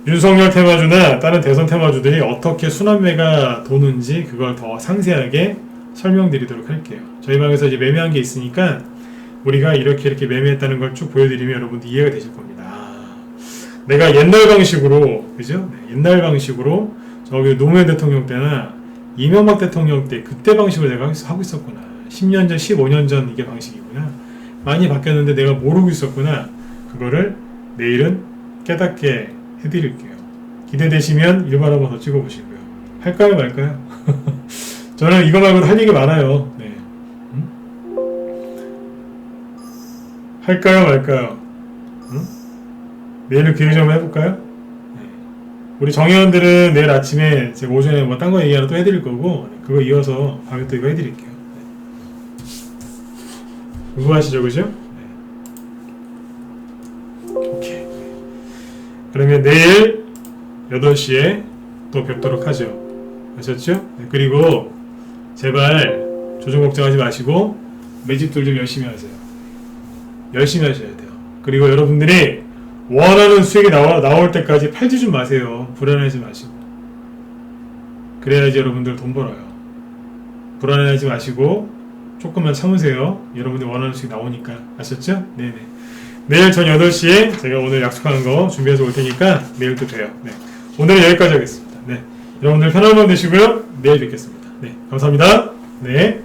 윤석열 테마주나 다른 대선 테마주들이 어떻게 순환매가 도는지 그걸 더 상세하게 설명드리도록 할게요. 저희 방에서 이제 매매한 게 있으니까 우리가 이렇게 매매했다는 걸 쭉 보여드리면 여러분들 이해가 되실 겁니다. 내가 옛날 방식으로, 그죠? 네, 옛날 방식으로 저기 노무현 대통령 때나 이명박 대통령 때 그때 방식으로 내가 하고 있었구나. 10년 전, 15년 전 이게 방식이구나. 많이 바뀌었는데 내가 모르고 있었구나. 그거를 내일은 깨닫게 해드릴게요. 기대되시면 일반 한번 더 찍어보시고요. 할까요 말까요? 저는 이거 말고도 할 얘기 많아요. 네. 할까요 말까요? 내일은 기회 좀 해볼까요? 네. 우리 정회원들은 내일 아침에 제가 오전에 뭐 딴 거 얘기 하나 또 해드릴 거고 그거 이어서 밤에 또 이거 해드릴게요. 궁금하시죠, 그죠? 네. 오케이. 그러면 내일 8시에 또 뵙도록 하죠. 아셨죠? 네. 그리고 제발 조정 걱정하지 마시고 매집들 좀 열심히 하세요. 열심히 하셔야 돼요. 그리고 여러분들이 원하는 수익이 나올 때까지 팔지 좀 마세요. 불안하지 마시고. 그래야지 여러분들 돈 벌어요. 불안해하지 마시고 조금만 참으세요. 여러분들 원하는 수익 나오니까. 아셨죠? 네네. 내일 전 8시에 제가 오늘 약속한 거 준비해서 올 테니까 내일 또 봬요. 네. 오늘은 여기까지 하겠습니다. 네. 여러분들 편한 밤 되시고요. 내일 뵙겠습니다. 네. 감사합니다. 네.